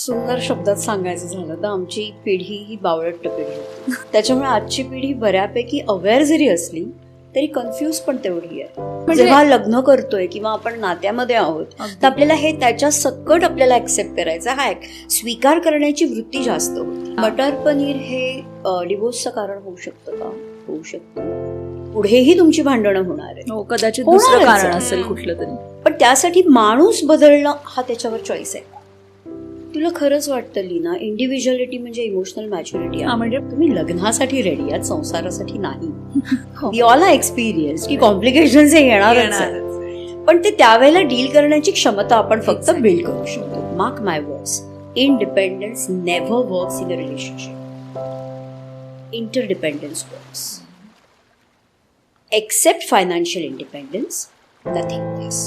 सुंदर शब्दात सांगायचं झालं तर आमची पिढी ही बावळट पिढी होती. त्याच्यामुळे आजची पिढी बऱ्यापैकी अवेअर जरी असली तरी कन्फ्यूज पण तेवढी आहे. जेव्हा लग्न करतोय किंवा आपण नात्यामध्ये आहोत तर आपल्याला हे त्याच्या सकट आपल्याला ऍक्सेप्ट करायचं, हा स्वीकार करण्याची वृत्ती जास्त होती. मटर पनीर हे डिवोर्सचं कारण होऊ शकतं का? होऊ शकतं. पुढेही तुमची भांडणं होणार आहे. हो, कदाचित दुसरं कारण असेल कुठलं तरी. पण त्यासाठी माणूस बदलणं हा त्याच्यावर चॉईस आहे. तुला खरंच वाटतं लीना, इंडिव्हिज्युअलिटी म्हणजे इमोशनल मॅच्युरिटी आहे? म्हणजे तुम्ही लग्नासाठी रेडी आहात, संसारासाठी नाही. वी ऑल आर एक्सपिरियन्स की कॉम्प्लिकेशन्स हे येणारच आहे. पण ते त्यावेळेला डील करण्याची क्षमता आपण फक्त बिल्ड करू शकतो. Mark my words, independence never works in a relationship. Interdependence works. Except financial independence, nothing else.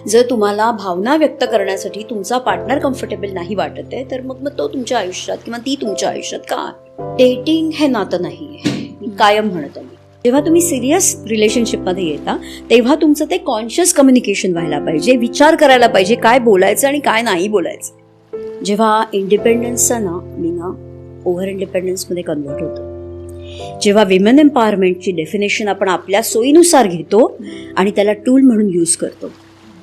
जर तुम्हाला भावना व्यक्त करण्यासाठी तुमचा पार्टनर कम्फर्टेबल नाही वाटत आहे तर मग तो तुमच्या आयुष्यात किंवा ती तुमच्या आयुष्यात का? डेटिंग हे नातं नाही आहे, मी कायम म्हणत आहे. जेव्हा तुम्ही सिरियस रिलेशनशिपमध्ये येता तेव्हा तुमचं ते कॉन्शियस कम्युनिकेशन व्हायला पाहिजे, विचार करायला पाहिजे काय बोलायचं आणि काय नाही बोलायचं. जेव्हा इंडिपेंडन्सचा मी ओव्हर इंडिपेंडन्समध्ये कन्वर्ट होतो, जेव्हा विमेन एम्पॉवरमेंटची डेफिनेशन आपण आपल्या सोयीनुसार घेतो आणि त्याला टूल म्हणून यूज करतो.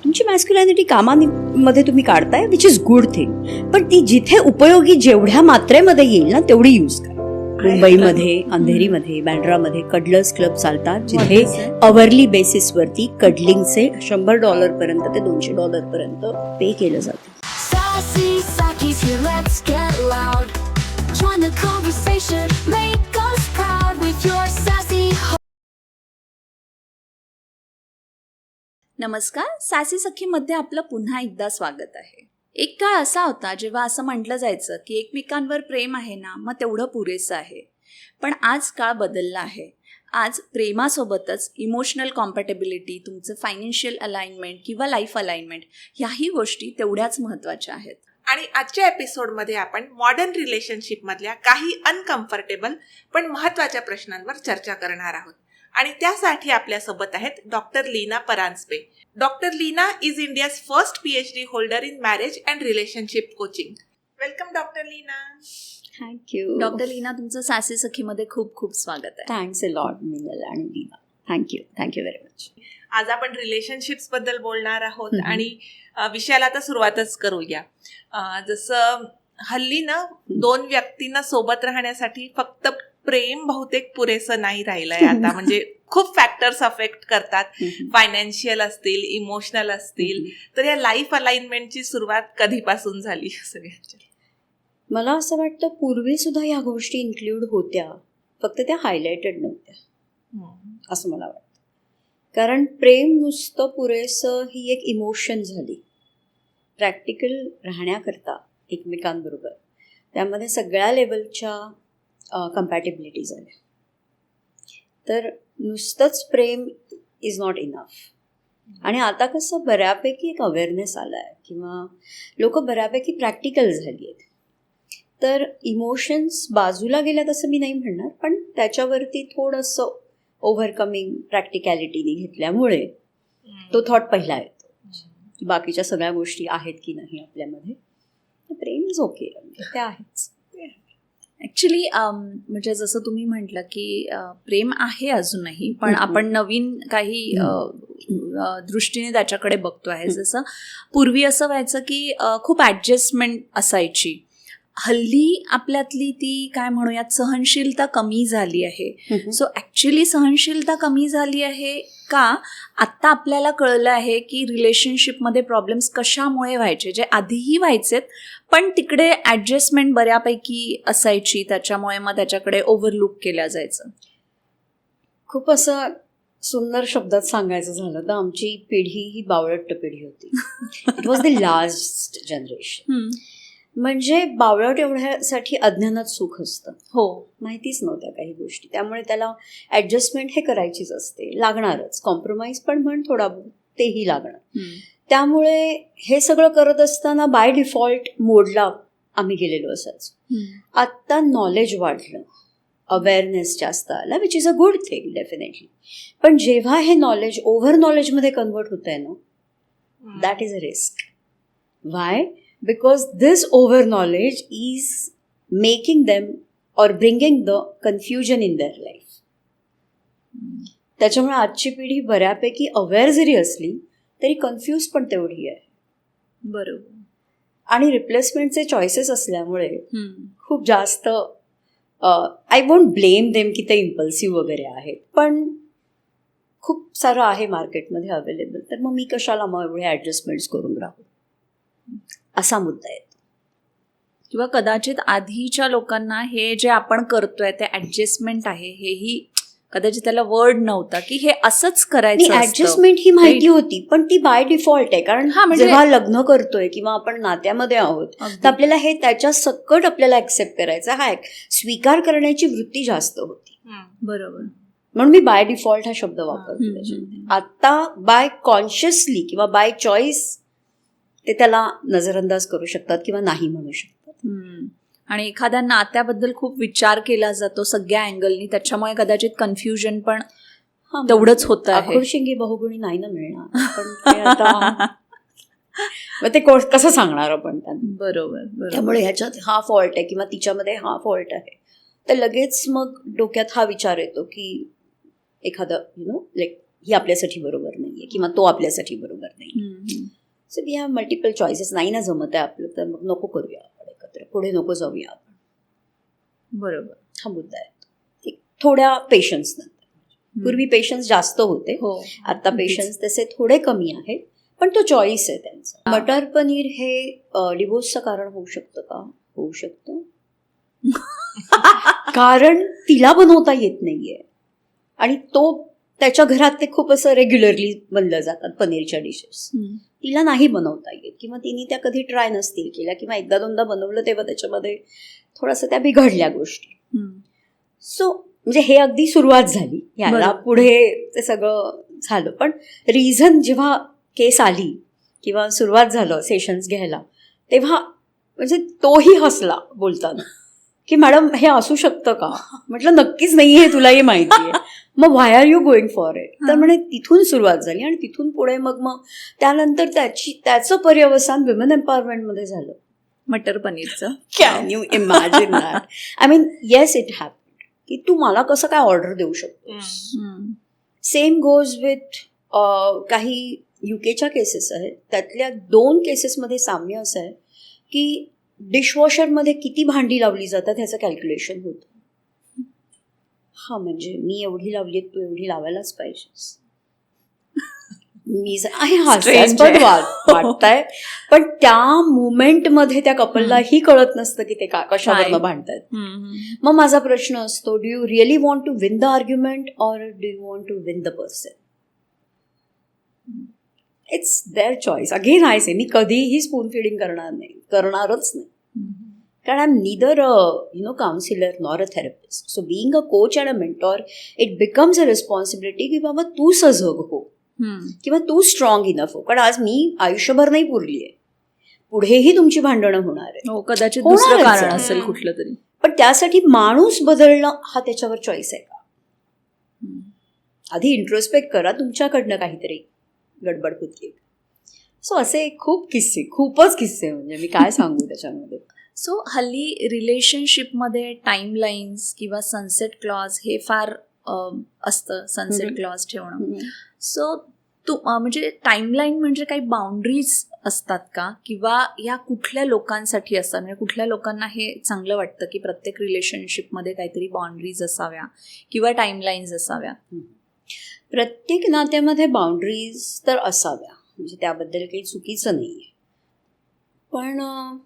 तुमची मॅस्क्युलॅनिटी कामामध्ये तुम्ही काढताय, विच इज गुड थिंग, पण ती जिथे उपयोगी जेवढ्या मात्रेमध्ये येईल ना तेवढी यूज करा. मुंबईमध्ये, अंधेरीमध्ये, बँड्रामध्ये कडलर्स क्लब चालतात जिथे अवर्ली बेसिसवरती कडलिंगचे $100 पर्यंत ते $200 पर्यंत पे केलं जातं. नमस्कार, सासी सखीमध्ये आपलं पुन्हा एकदा स्वागत आहे. एक काळ असा होता जेव्हा असं म्हटलं जायचं की एकमेकांवर प्रेम आहे ना मग तेवढं पुरेसं आहे. पण आज काळ बदलला आहे. आज प्रेमासोबतच इमोशनल कॉम्पॅटेबिलिटी, तुमचं फायनान्शियल अलाइनमेंट किंवा लाईफ अलाइनमेंट ह्याही गोष्टी तेवढ्याच महत्त्वाच्या आहेत. आणि आजच्या एपिसोडमध्ये आपण मॉडर्न रिलेशनशिपमधल्या काही अनकम्फर्टेबल पण महत्त्वाच्या प्रश्नांवर चर्चा करणार आहोत. आणि त्यासाठी आपल्यासोबत आहेत doctor Leena Paranjape. Doctor Leena is India's first PhD holder in marriage and relationship coaching. Welcome doctor Leena. Thank you. Doctor Leena, तुमचं सासी सखीमध्ये खूप खूप स्वागत आहे. थँक्स अ लॉट मिनल आणि लीना. Thank you very much. आज आपण रिलेशनशिप्स बद्दल बोलणार आहोत आणि विषयाला आता सुरुवातच करूया. जसं हल्ली ना दोन व्यक्तींना सोबत राहण्यासाठी फक्त प्रेम बहुतेक पुरेसं नाही राहिलंय आता. म्हणजे खूप फॅक्टर्स अफेक्ट करतात. फायनान्शियल असतील, इमोशनल असतील. तर या लाईफ अलाइनमेंटची सुरुवात कधीपासून झाली सगळ्यांच्या? मला असं वाटतं पूर्वी सुद्धा ह्या गोष्टी इन्क्लूड होत्या, फक्त त्या हायलाइटेड नव्हत्या असं मला वाटतं. कारण प्रेम नुसतं पुरेसं ही एक इमोशन झाली. प्रॅक्टिकल राहण्याकरता एकमेकांबरोबर त्यामध्ये सगळ्या लेवलच्या कम्पॅटेबिलिटी झाल्या. तर नुसतंच प्रेम इज नॉट इनफ. आणि आता कसं बऱ्यापैकी एक अवेअरनेस आला आहे किंवा लोक बऱ्यापैकी प्रॅक्टिकल झाली आहेत. तर इमोशन्स बाजूला गेल्यात असं मी नाही म्हणणार, पण त्याच्यावरती थोडंसं ओव्हरकमिंग प्रॅक्टिकॅलिटीने घेतल्यामुळे तो थॉट पहिला येतो की बाकीच्या सगळ्या गोष्टी आहेत की नाही आपल्यामध्ये. प्रेम इज ओके, ते आहेच. ॲक्च्युली म्हणजे जसं तुम्ही म्हटलं की प्रेम आहे अजूनही, पण आपण नवीन काही दृष्टीने त्याच्याकडे बघतो आहे. जसं पूर्वी असं व्हायचं की खूप ॲडजस्टमेंट असायची. हल्ली आपल्यातली ती काय म्हणूयात सहनशीलता कमी झाली आहे. सो ॲक्च्युली सहनशीलता कमी झाली आहे का? आत्ता आपल्याला कळलं आहे की रिलेशनशिपमध्ये प्रॉब्लेम्स कशामुळे व्हायचे, जे आधीही व्हायचेत पण तिकडे ॲडजस्टमेंट बऱ्यापैकी असायची, त्याच्यामुळे मग त्याच्याकडे ओव्हरलुक केल्या जायचं. खूप असं सुंदर शब्दात सांगायचं झालं तर आमची पिढी ही बावळट पिढी होती. It was the last generation. म्हणजे बावळट एवढ्यासाठी अज्ञानात सुख असतं. हो, माहितीच नव्हत्या काही गोष्टी, त्यामुळे त्याला ॲडजस्टमेंट हे करायचीच असते, लागणारच. कॉम्प्रोमाइज पण म्हण थोडा तेही लागणार. त्यामुळे हे सगळं करत असताना बाय डिफॉल्ट मोडला आम्ही गेलेलो असायचो. आत्ता नॉलेज वाढलं, अवेअरनेस जास्त आला, which is a good thing definitely. पण जेव्हा हे नॉलेज ओव्हर नॉलेजमध्ये कन्वर्ट होत आहे ना, that is a risk. Why? Because this over knowledge is making them और bringing the confusion in their life. त्याच्यामुळे आजची पिढी बऱ्यापैकी अवेअर जरी असली तरी कन्फ्यूज पण तेवढी आहे. बरोबर. आणि रिप्लेसमेंटचे चॉईसेस असल्यामुळे खूप जास्त आय वोंट ब्लेम देम की ते इम्पल्सिव्ह वगैरे आहेत, पण खूप सारं आहे मार्केटमध्ये अवेलेबल, तर मग मी कशाला मग एवढे ॲडजस्टमेंट्स करून राहू, असा मुद्दा आहे. किंवा कदाचित आधीच्या लोकांना हे जे आपण करतोय ते ऍडजस्टमेंट आहे, हेही कदाचित त्याला वर्ड नव्हता की हे असंच करायचं. ऍडजस्टमेंट ही माहिती होती, पण ती बाय डिफॉल्ट आहे. कारण म्हणजे जेव्हा लग्न करतोय किंवा आपण नात्यामध्ये आहोत तर आपल्याला हे त्याच्या सकट आपल्याला ऍक्सेप्ट करायचं, हा स्वीकार करण्याची वृत्ती जास्त होती. बरोबर. म्हणून मी बाय डिफॉल्ट हा शब्द वापरतो त्याच्यामध्ये. आता बाय कॉन्शियसली किंवा बाय चॉईस ते त्याला नजरअंदाज करू शकतात किंवा नाही म्हणू शकतात. आणि एखाद्या नात्याबद्दल खूप विचार केला जातो सगळ्या अँगलनी, त्याच्यामुळे कदाचित कन्फ्युजन पण तेवढंच होतं आहे. आखुडशिंगी बहुगुणी नाही ना मिळणार, पण ते आता मग ते कसं सांगणार आपण त्यांना. बरोबर. त्यामुळे ह्याच्यात हा फॉल्ट आहे किंवा तिच्यामध्ये हा फॉल्ट आहे, तर लगेच मग डोक्यात हा विचार येतो की एखादं लाईक ही आपल्यासाठी बरोबर नाहीये किंवा तो आपल्यासाठी बरोबर नाही. So we have multiple choices. नाही ना जमत आहे आपलं तर मग नको करूया आपण एकत्र, पुढे नको जाऊया आपण. बरोबर. हा मुद्दा आहे. थोड्या पेशन्स नंतर. पूर्वी पेशन्स जास्त होते, आता पेशन्स तसे थोडे कमी आहेत, पण तो चॉईस आहे त्यांचा. मटर पनीर हे डिवोर्सचं कारण होऊ शकतं का? होऊ शकतं. कारण तिला बनवता येत नाहीये आणि तो त्याच्या घरात ते खूप असं रेग्युलरली बनलं जातात पनीरच्या डिशेस, तिला नाही बनवता येत किंवा तिने त्या कधी ट्राय नसतील केल्या किंवा एकदा दोनदा बनवलं तेव्हा त्याच्यामध्ये थोडंसं त्या बिघडल्या गोष्टी. सो म्हणजे हे अगदी सुरुवात झाली याला, पुढे ते सगळं झालं. पण रिझन जेव्हा केस आली किंवा सुरुवात झालं सेशन्स घ्यायला, तेव्हा म्हणजे तोही हसला बोलताना की मॅडम हे असू शकतं का? म्हटलं नक्कीच नाही, हे तुलाही माहिती आहे, मग why are you going for it? तर म्हणे तिथून सुरुवात झाली आणि तिथून पुढे मग त्यानंतर त्याचं पर्यवसान विमेन एम्पॉवरमेंटमध्ये झालं, मटर पनीरचं. Can you imagine that? I mean yes it happened की तू मला कसं काय ऑर्डर देऊ शकतोस. सेम गोज विथ काही युकेच्या केसेस आहेत, त्यातल्या 2 केसेसमध्ये साम्य असं आहे की डिशवॉशरमध्ये किती भांडी लावली जातात ह्याचं कॅल्क्युलेशन होतं. हा म्हणजे मी एवढी लावली तू एवढी लावायलाच पाहिजेस. मी हास्यास्पद वाटताय, पण त्या मुमेंटमध्ये त्या कपललाही कळत नसतं की ते कशावरनं भांडतायत. मग माझा प्रश्न असतो, do you really want to win the argument or do you want to win the person? It's their choice. Again I say, मी कधीही स्पून फिडिंग करणारच नाही. कारण I am neither counsellor nor a therapist. So being a coach and a mentor, it becomes a responsibility की बाबा तू सजग हो किंवा तू स्ट्रॉंग इनफ हो. कारण आज मी आयुष्यभर नाही पुरली आहे, पुढेही तुमची भांडणं होणार आहे. कदाचित दुसरं कारण असेल कुठलं तरी, पण त्यासाठी माणूस बदलणं हा त्याच्यावर चॉईस आहे का? आधी इंट्रोस्पेक्ट करा, तुमच्याकडनं काहीतरी गडबड होती. सो असे खूपच किस्से म्हणजे मी काय सांगू त्याच्यामध्ये. सो हल्ली रिलेशनशिपमध्ये टाईमलाईन्स किंवा सनसेट क्लॉज हे फार असतं, सनसेट क्लॉज ठेवणं. सो म्हणजे टाईमलाईन म्हणजे काही बाउंड्रीज असतात का, किंवा या कुठल्या लोकांसाठी असतात? म्हणजे कुठल्या लोकांना हे चांगलं वाटतं की प्रत्येक रिलेशनशिपमध्ये काहीतरी बाउंड्रीज असाव्या किंवा टाईमलाईन्स असाव्या? प्रत्येक नात्यामध्ये बाउंड्रीज तर असाव्या, म्हणजे त्याबद्दल काही चुकीचं नाही आहे. पण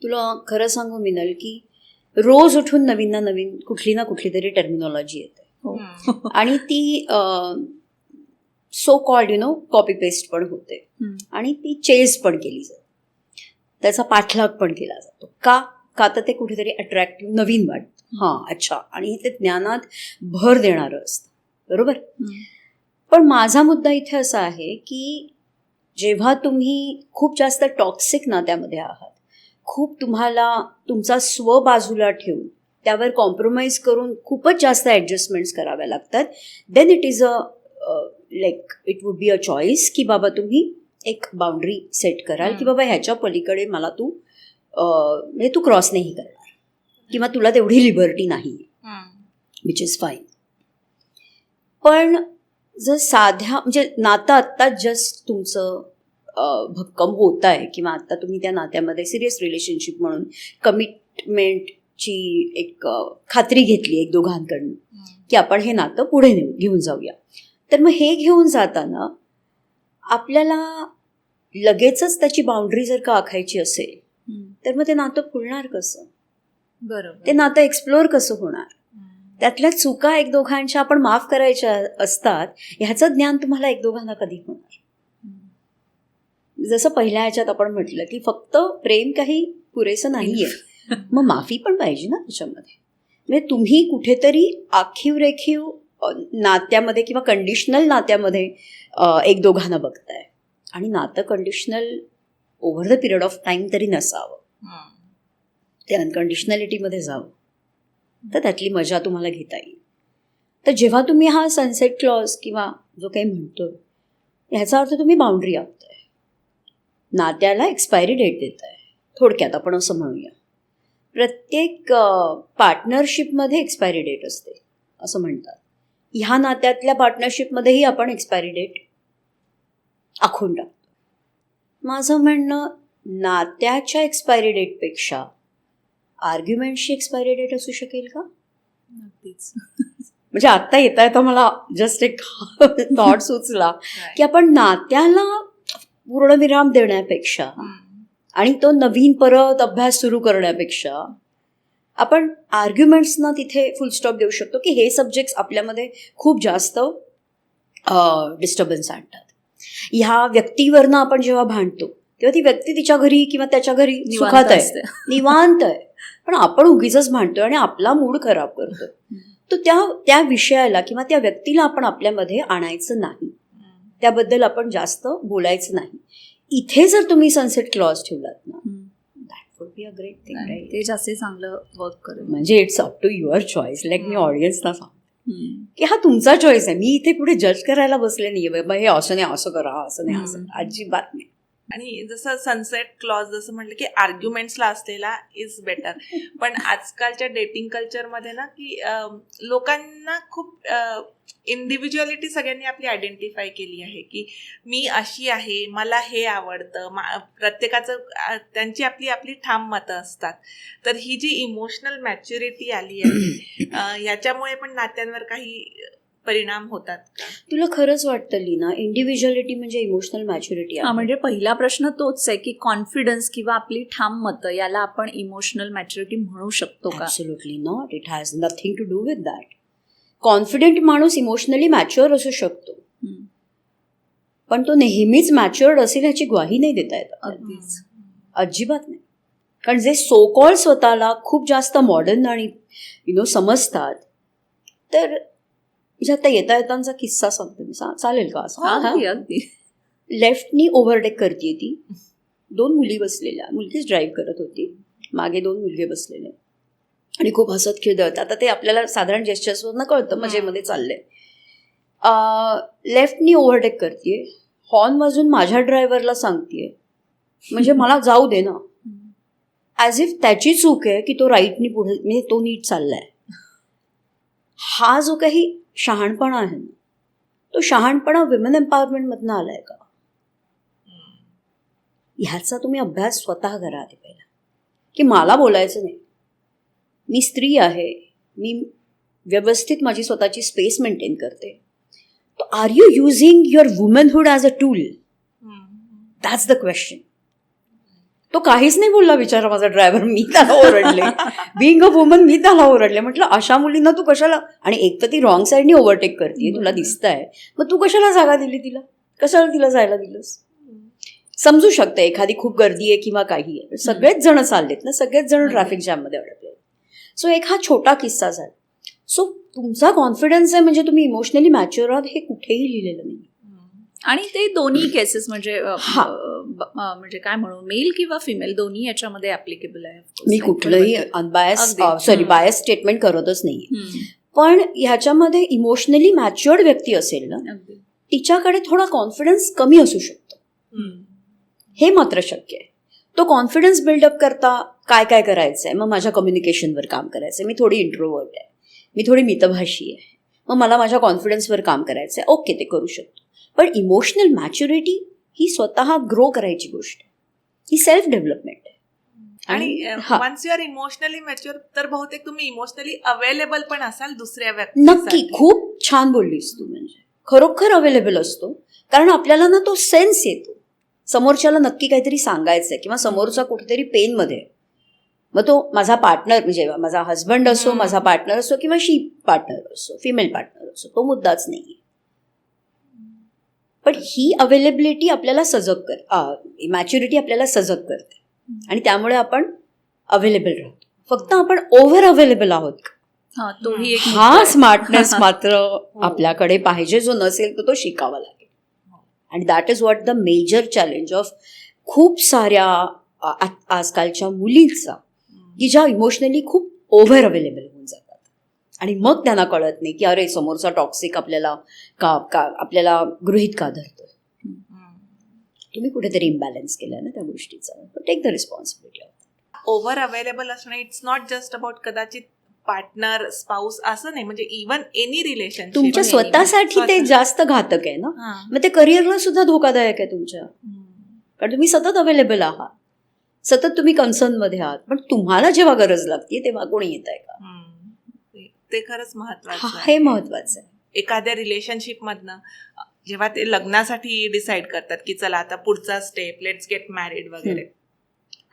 तुला खरं सांगू मिनल की रोज उठून नवीन ना नवीन कुठली ना कुठली तरी टर्मिनॉलॉजी येते आणि ती सो कॉल्ड कॉपी पेस्ट पण होते आणि ती चेस पण केली जाते, त्याचा पाठलाग पण केला जातो. का तर ते कुठेतरी अट्रॅक्टिव्ह नवीन वाटतं. हां अच्छा, आणि ते ज्ञानात भर देणारं असतं, बरोबर. पण माझा मुद्दा इथे असा आहे की जेव्हा तुम्ही खूप जास्त टॉक्सिक नात्यामध्ये आहात, खूप तुम्हाला तुमचा स्व बाजूला ठेवून त्यावर कॉम्प्रोमाइज करून खूपच जास्त ॲडजस्टमेंट्स कराव्या लागतात, then it is a like it would be a choice की बाबा तुम्ही एक बाउंड्री सेट कराल की बाबा ह्याच्या पलीकडे मला तू म्हणजे तू क्रॉस नाही करणार किंवा तुला तेवढी लिबर्टी नाही, विच इज फाईन. पण जर साध्या म्हणजे नातं आत्ता जस्ट तुमचं भक्कम होत आहे किंवा आत्ता तुम्ही त्या नात्यामध्ये सिरियस रिलेशनशिप म्हणून कमिटमेंटची एक खात्री घेतली एक दोघांकडून की आपण हे नातं पुढे घेऊन जाऊया, तर मग हे घेऊन जाताना आपल्याला लगेचच त्याची बाउंड्री जर का आखायची असेल तर मग ते नातं फुलणार कसं, बरोबर, ते नातं एक्सप्लोअर कसं होणार, त्यातल्या चुका एक दोघांच्या आपण माफ करायच्या असतात ह्याचं ज्ञान तुम्हाला एक दोघांना कधी होणार. जसं पहिल्या ह्याच्यात आपण म्हटलं की फक्त प्रेम काही पुरेसं नाहीये, मग माफी पण पाहिजे ना त्याच्यामध्ये. म्हणजे तुम्ही कुठेतरी आखीव रेखीव नात्यामध्ये किंवा कंडिशनल नात्यामध्ये एक दोघांना बघताय आणि नातं conditional over the period of time तरी नसावं, ते अनकंडिशनॅलिटीमध्ये जावं, तर त्यातली मजा तुम्हाला घेता येईल. तर जेव्हा तुम्ही हा सनसेट क्लॉज किंवा जो काही म्हणतो ह्याचा अर्थ तुम्ही बाउंड्री आखताय, नात्याला एक्सपायरी डेट देत आहे. थोडक्यात आपण असं म्हणूया प्रत्येक पार्टनरशिपमध्ये एक्सपायरी डेट असते असं म्हणतात. ह्या नात्यातल्या पार्टनरशिपमध्येही आपण एक्सपायरी डेट आखून टाकतो. माझं म्हणणं नात्याच्या एक्सपायरी डेटपेक्षा आर्ग्युमेंटची एक्सपायरी डेट असू शकेल का? नक्कीच. म्हणजे आत्ता येता येता मला जस्ट एक थॉट सुचला की आपण नात्याला पूर्णविराम देण्यापेक्षा आणि तो नवीन परत अभ्यास सुरू करण्यापेक्षा आपण आर्ग्युमेंट्सना तिथे फुलस्टॉप देऊ शकतो की हे सब्जेक्ट्स आपल्यामध्ये खूप जास्त डिस्टर्बन्स आणतात. ह्या व्यक्तीवरनं आपण जेव्हा भांडतो तेव्हा ती व्यक्ती तिच्या घरी किंवा त्याच्या घरी सुखात आहे, निवांत आहे, पण आपण उगीचच भांडतोय आणि आपला मूड खराब करतोय. तर त्या विषयाला किंवा त्या व्यक्तीला आपण आपल्यामध्ये आणायचं नाही, त्याबद्दल आपण जास्त बोलायचं नाही. इथे जर तुम्ही सनसेट क्लॉज ठेवलात ना, that would be a great thing, right? ते जास्त चांगलं वर्क करेल. म्हणजे it's up to your choice. Like मी ऑडियन्सला सांग की हा तुमचा चॉईस आहे, मी इथे पुढे जज करायला बसले नाहीये बाबा हे असं नाही असं करा, असं नाही असं, अजिबात नाही. आणि जसं सनसेट क्लॉज जसं म्हटलं की आर्ग्युमेंट्सला असलेला इज बेटर. पण आजकालच्या डेटिंग कल्चरमध्ये ना की लोकांना खूप इंडिव्हिज्युअलिटी सगळ्यांनी आपली आयडेंटिफाय केली आहे की मी अशी आहे, मला हे आवडतं, प्रत्येकाचं त्यांची आपली आपली ठाम मतं असतात. तर ही जी इमोशनल मॅच्युरिटी आली आहे याच्यामुळे पण नात्यांवर काही परिणाम होतात का? तुला खरंच वाटतं लीना इंडिव्हिज्युअलिटी म्हणजे इमोशनल मॅच्युरिटी आहे? म्हणजे पहिला प्रश्न तोच आहे की कॉन्फिडन्स किंवा आपली ठाम मतं याला आपण इमोशनल मॅच्युरिटी म्हणू शकतो का? Absolutely not. It has nothing to do with that. Confident माणूस इमोशनली मॅच्युअर असू शकतो, पण तो नेहमीच मॅच्युअर्ड असेल ह्याची ग्वाही नाही देता येत. अगदीच, अजिबात नाही. कारण जे सो कॉल्ड स्वतःला खूप जास्त मॉडर्न आणि समजतात, तर म्हणजे आता येता येतांचा किस्सा सांगते मी, चालेल का असं? अगदी. लेफ्टनी ओव्हरटेक करते ती, 2 मुली बसलेल्या, मुलगीच ड्राईव्ह करत होती, मागे 2 मुलगे बसलेले आणि खूप हसत खेळत. आता ते आपल्याला साधारण जेस्चर्सवरनं कळतं मजेमध्ये चाललंय. लेफ्टनी ओव्हरटेक करते, हॉर्न वाजून माझ्या ड्रायव्हरला सांगतेय म्हणजे मला जाऊ दे ना, ॲज इफ त्याची चूक आहे की तो राईटनी पुढे म्हणजे तो नीट चाललाय. हा जो काही शहाणपणा आहे ना, तो शहाणपणा विमेन एम्पॉवरमेंटमधनं आलाय का? ह्याचा तुम्ही अभ्यास स्वतः करा आधी पहिला, की मला बोलायचं नाही, मी स्त्री आहे, मी व्यवस्थित माझी स्वतःची स्पेस मेंटेन करते. Are you using your womanhood as a tool? That's the question. तो काहीच नाही बोलला बिचारा माझा ड्रायव्हर, मी त्याला ओरडले. बिईंग अ वुमन मी त्याला ओरडले. म्हटलं अशा मुलींना तू कशाला, आणि एक तर ती रॉंग साईडनी ओव्हरटेक करते, तुला दिसतंय, मग तू कशाला जागा दिली तिला, कशाला तिला जायला दिलंस? समजू शकते एखादी खूप गर्दी आहे किंवा काही आहे, सगळेच जण चाललेत ना, सगळेच जण ट्रॅफिक जॅममध्ये अडकले. सो एक हा छोटा किस्सा झाला. सो तुमचा कॉन्फिडन्स आहे म्हणजे तुम्ही इमोशनली मॅच्युअर आहात हे कुठेही लिहिलेलं नाही. आणि ते दोन्ही केसेस म्हणजे म्हणजे काय म्हणू, मेल किंवा फिमेल दोन्ही याच्यामध्ये ऍप्लिकेबल आहे. मी कुठलंही बायस स्टेटमेंट करतच नाही, पण ह्याच्यामध्ये इमोशनली मॅच्युअर्ड व्यक्ती असेल ना, तिच्याकडे थोडा कॉन्फिडन्स कमी असू शकतो. हे मात्र शक्य आहे. तो कॉन्फिडन्स बिल्डअप करता काय काय करायचं आहे. मग माझ्या कम्युनिकेशनवर काम करायचं आहे. मी थोडी इंट्रोवर्ट आहे, मी थोडी मितभाषी आहे, मग मला माझ्या कॉन्फिडन्सवर काम करायचं आहे. ओके, ते करू शकतो. पण इमोशनल मॅच्युरिटी ही स्वतः ग्रो करायची गोष्ट आहे. ही सेल्फ डेव्हलपमेंट आहे. आणि हा. Once you are emotionally mature तर बहुतेक तुम्ही इमोशनली अवेलेबल पण असाल दुसऱ्या नक्की. व्यक्तीसाठी. खूप छान बोललीस तू. म्हणजे खरोखर अवेलेबल असतो, कारण आपल्याला ना तो सेन्स येतो समोरच्याला नक्की काहीतरी सांगायचंय किंवा समोरचा कुठेतरी पेनमध्ये आहे. मग तो माझा पार्टनर, म्हणजे माझा हजबंड असो, माझा पार्टनर असो किंवा शी पार्टनर असो, फिमेल पार्टनर असो, तो मुद्दाच नाही. पण ही अवेलेबिलिटी आपल्याला सजग मॅच्युरिटी आपल्याला सजग करते आणि त्यामुळे आपण अवेलेबल राहतो. फक्त आपण ओव्हर अवेलेबल आहोत का, हा, तोही एक हा स्मार्टनेस मात्र आपल्याकडे पाहिजे. जो नसेल तर तो शिकावा लागेल. आणि that is what the major challenge of खूप साऱ्या आजकालच्या मुलींचा, की ज्या इमोशनली खूप ओव्हर अवेलेबल होऊन जातात आणि मग त्यांना कळत नाही की अरे समोरचा टॉक्सिक आपल्याला आपल्याला गृहीत का धरतोय. तुम्ही कुठेतरी इम्बॅलन्स केला ना त्या गोष्टीचा. Take the responsibility. Over available असणं इट्स नॉट जस्ट अबाउट कदाचित पार्टनर, स्पाऊस असं नाही, म्हणजे इवन एनी रिलेशनशिप तुमच्या स्वतःसाठी ते जास्त घातक आहे ना. मग ते करिअरला सुद्धा धोकादायक आहे तुमच्या, कारण तुम्ही सतत अवेलेबल आहात, सतत तुम्ही कन्सर्नमध्ये आहात, पण तुम्हाला जेव्हा गरज लागते तेव्हा कोणी येत आहे का, ते खरंच महत्वाचं हे महत्वाचं आहे. एखाद्या रिलेशनशिप मधनं जेव्हा ते लग्नासाठी डिसाईड करतात की चला आता पुढचा स्टेप, लेट्स गेट मॅरिड वगैरे,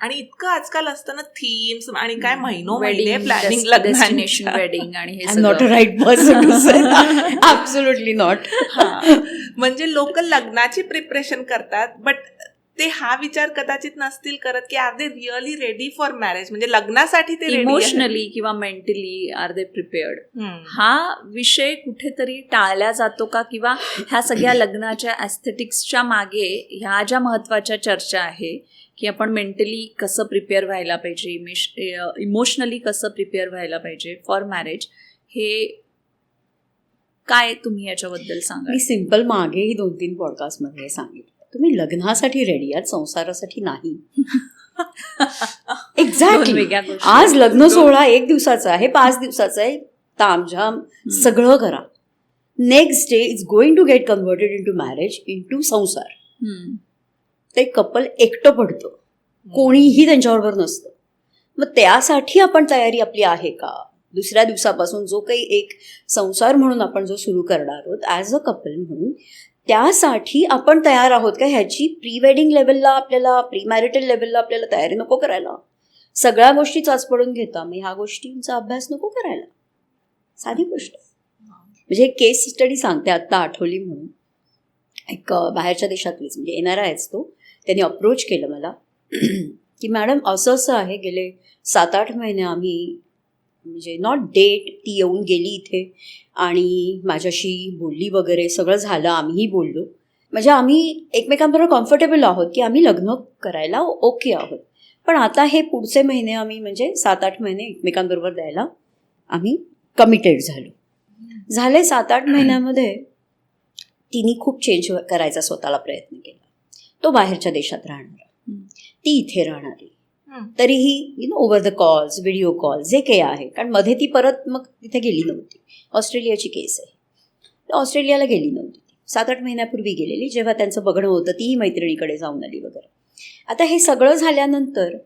आणि इतकं आजकाल असतं ना थीम्स आणि काय महिने प्लॅनिंग, डेस्टिनेशन वेडिंग आणि हे I am not a right person to say. Absolutely not. म्हणजे लोक लग्नाची प्रिपरेशन करतात, बट ते हा विचार कदाचित नसतील करत की are they really ready for marriage, म्हणजे लग्नासाठी ते इमोशनली किंवा मेंटली आर दे प्रिपेअर्ड. हा विषय कुठेतरी टाळला जातो का, किंवा ह्या सगळ्या लग्नाच्या ॲस्थेटिक्सच्या मागे ह्या ज्या महत्त्वाच्या चर्चा आहे की आपण मेंटली कसं प्रिपेअर व्हायला पाहिजे, इमोशनली कसं प्रिपेअर व्हायला पाहिजे फॉर मॅरेज, हे काय तुम्ही याच्याबद्दल सांगा. मी सिम्पल मागेही 2-3 पॉडकास्टमध्ये सांगितलं, तुम्ही लग्नासाठी रेडी आहात, संसारासाठी नाही. एक्झॅक्टली. आज लग्न सोहळा 1 दिवसाचा आहे, 5 दिवसाचा आहे, तामझाम सगळं करा. Next day is going to get converted into marriage, into संसार. ते कपल एकटं पडतं, कोणीही त्यांच्याबरोबर नसतं. मग त्यासाठी आपण तयारी आपली आहे का? दुसऱ्या दिवसापासून जो काही एक संसार म्हणून आपण जो सुरू करणार आहोत ॲज अ कपल म्हणून, त्यासाठी आपण तयार आहोत का? ह्याची प्री वेडिंग लेवलला आपल्याला, प्री मॅरिटल लेवलला आपल्याला तयारी नको करायला? सगळ्या गोष्टी चाच पडून घेता, मग ह्या गोष्टींचा अभ्यास नको करायला? साधी गोष्ट. म्हणजे एक केस स्टडी सांगते, आत्ता आठवली म्हणून. एक बाहेरच्या देशातलीच, म्हणजे येणारा आहेच तो, त्यांनी अप्रोच केलं मला की मॅडम असं असं आहे, गेले 7-8 महिने आम्ही, म्हणजे नॉट डेट, ती येऊन गेली इथे आणि माझ्याशी बोलली वगैरे, सगळं झालं, आम्हीही बोललो, म्हणजे आम्ही एकमेकांबरोबर कम्फर्टेबल आहोत की आम्ही लग्न करायला ओके आहोत. पण आता हे पुढचे महिने आम्ही, म्हणजे 7-8 महिने एकमेकांबरोबर द्यायला आम्ही कमिटेड झाले. 7-8 महिन्यामध्ये तिने खूप चेंज करायचा स्वतःला प्रयत्न केला. तो बाहेरच्या देशात राहणारा, ती इथे राहणारी, तरीही over the calls, video call, जे काही आहे, कारण मध्ये ती परत मग तिथे गेली नव्हती. ऑस्ट्रेलियाची केस आहे, तर ऑस्ट्रेलियाला गेली नव्हती. 7-8 महिन्यापूर्वी गेलेली, जेव्हा त्यांचं बघणं होतं, तीही मैत्रिणीकडे जाऊन आली वगैरे. आता हे सगळं झाल्यानंतर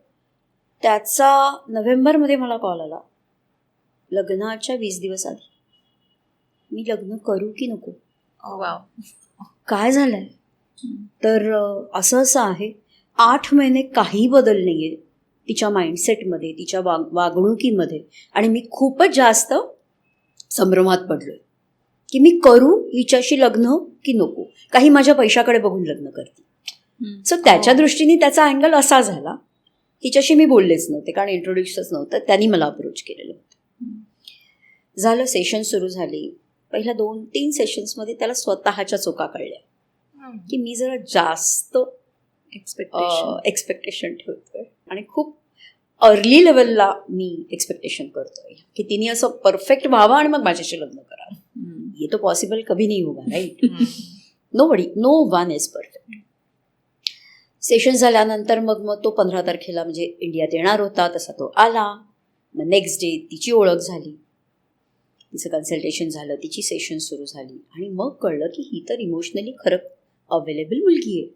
त्याचा नोव्हेंबरमध्ये मला कॉल आला, लग्नाच्या 20 दिवस आधी, मी लग्न करू की नको? काय झालंय? तर असं आहे, 8 महिने काही बदल नाही आहे तिच्या माइंडसेटमध्ये, तिच्या वागणुकीमध्ये, आणि मी खूपच जास्त संभ्रमात पडलोय की मी करू हिच्याशी लग्न की नको, काही माझ्या पैशाकडे बघून लग्न करते. सो त्याच्या दृष्टीने त्याचा अँगल असा झाला, तिच्याशी मी बोललेच नव्हते, कारण इंट्रोड्यूसच नव्हतं, त्यांनी मला अप्रोच केलेलं होतं. झालं, सेशन सुरू झाली. पहिल्या 2-3 सेशन्समध्ये त्याला स्वतःच्या चुका कळल्या की मी जरा जास्त एक्सपेक्टेशन ठेवतोय आणि खूप अर्ली लेवलला मी एक्सपेक्टेशन करतोय की तिने असं परफेक्ट व्हावं आणि मग माझ्याशी लग्न करावं. ये तो पॉसिबल कभी नहीं होगा, right? No one is perfect. Session झाल्यानंतर मग तो 15 तारखेला म्हणजे इंडियात येणार होता, तसा तो आला. मग नेक्स्ट डे तिची ओळख झाली, तिचं कन्सल्टेशन झालं, तिची सेशन सुरू झाली आणि मग कळलं की ही तर इमोशनली खरं अवेलेबल मुलगी आहे.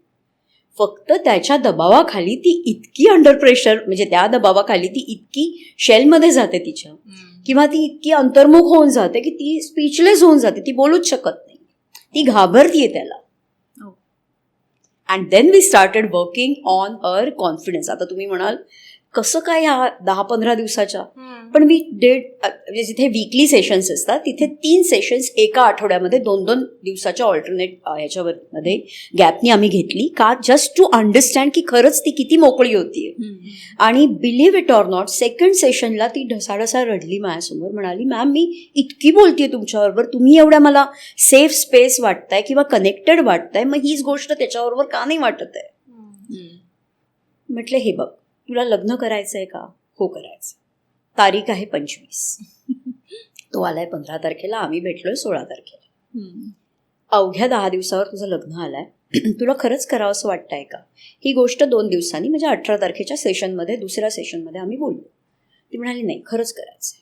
फक्त त्याच्या दबावाखाली ती इतकी अंडर प्रेशर, म्हणजे त्या दबावाखाली ती इतकी शेलमध्ये जाते तिच्या, किंवा ती इतकी अंतर्मुख होऊन जाते की ती स्पीचलेस होऊन जाते, ती बोलूच शकत नाही, ती घाबरतीये त्याला. And then we started working on her confidence. आता तुम्ही म्हणाल कसं काय ह्या 10-15 दिवसाच्या, पण वी डेड म्हणजे जिथे वीकली सेशन्स असतात तिथे 3 सेशन्स एका आठवड्यामध्ये 2-2 दिवसाच्या ऑल्टरनेट ह्याच्यावर मध्ये गॅपनी आम्ही घेतली. का? जस्ट टू अंडरस्टँड की खरंच ती किती मोकळी होतीये. आणि believe it or not, second सेशनला ती ढसाढसा रडली माझ्यासमोर, म्हणाली मॅम मी इतकी बोलतेय तुमच्याबरोबर, तुम्ही एवढ्या मला सेफ स्पेस वाटताय किंवा कनेक्टेड वाटताय, मग हीच गोष्ट त्याच्याबरोबर का नाही वाटत आहे. म्हटलं हे बघ, तुला लग्न करायचंय का? हो करायचं. तारीख आहे 25. तो आलाय 15 तारखेला, आम्ही भेटलोय 16 तारखेला. अवघ्या 10 दिवसावर तुझं लग्न आलंय, तुला खरंच करावं असं वाटतंय का? ही गोष्ट 2 दिवसांनी म्हणजे 18 तारखेच्या सेशनमध्ये, दुसऱ्या सेशनमध्ये आम्ही बोललो. ती म्हणाली नाही खरंच करायचंय.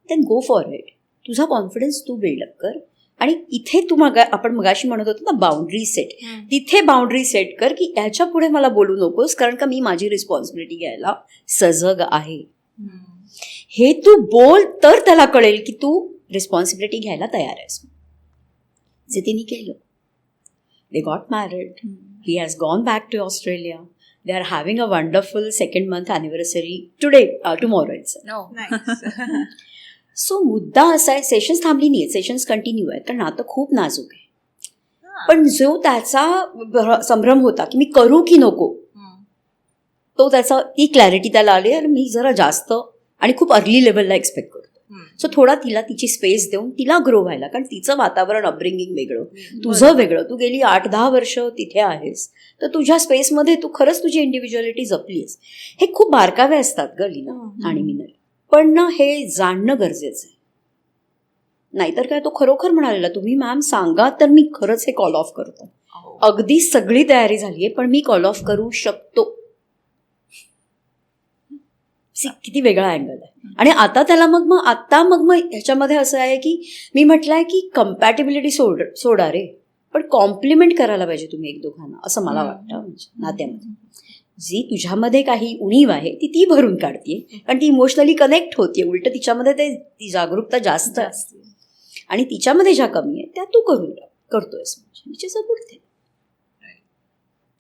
Then go for it. तुझा कॉन्फिडन्स तू बिल्डअप कर. आणि इथे तू आपण मगाशी म्हणत होतो ना बाउंड्री सेट, तिथे बाउंड्री सेट कर की याच्या पुढे मला बोलू नकोस, कारण का मी माझी रिस्पॉन्सिबिलिटी घ्यायला सजग आहे. हे तू बोल तर त्याला कळेल की तू रिस्पॉन्सिबिलिटी घ्यायला तयार आहेस. जे तिने केलं. They got married. He has gone back to Australia. They are having a wonderful 2nd month anniversary tomorrow. So मुद्दा असा आहे, सेशन्स थांबली नाही आहेत, सेशन्स कंटिन्यू आहेत, कारण नातं खूप नाजूक आहे. पण जो त्याचा संभ्रम होता की मी करू की नको, तो त्याचा ती क्लॅरिटी त्याला आली आणि मी जरा जास्त आणि खूप अर्ली लेवलला एक्सपेक्ट करतो. सो थोडा तिला तिची स्पेस देऊन तिला ग्रो व्हायला, कारण तिचं वातावरण अपब्रिंगिंग वेगळं, तुझं वेगळं, तू गेली 8-10 वर्ष तिथे आहेस, तर तुझ्या स्पेसमध्ये तू खरंच तुझी इंडिव्हिज्युअलिटी जपलीस. हे खूप बारकावे असतात ग लीना आणि मिनल, पण ना हे जाणणं गरजेचं आहे. नाहीतर काय, तो खरोखर म्हणालेला तुम्ही मॅम सांगा तर मी खरंच हे कॉल ऑफ करतो. अगदी सगळी तयारी झाली आहे पण मी कॉल ऑफ करू शकतो. किती वेगळा अँगल आहे. आणि आता त्याला मग ह्याच्यामध्ये असं आहे की मी म्हटलंय की कम्पॅटिबिलिटी सोडा रे, पण कॉम्प्लिमेंट करायला पाहिजे तुम्ही एक दोघांना, असं मला वाटतं. म्हणजे नात्यामध्ये जी तुझ्यामध्ये काही उणीव आहे ती भरून काढतीये, कारण ती इमोशनली कनेक्ट होतीये. उलट तिच्यामध्ये ती जागरूकता जास्त असते आणि तिच्यामध्ये ज्या कमी आहे त्या तू करतोयस, म्हणजे सपोर्ट.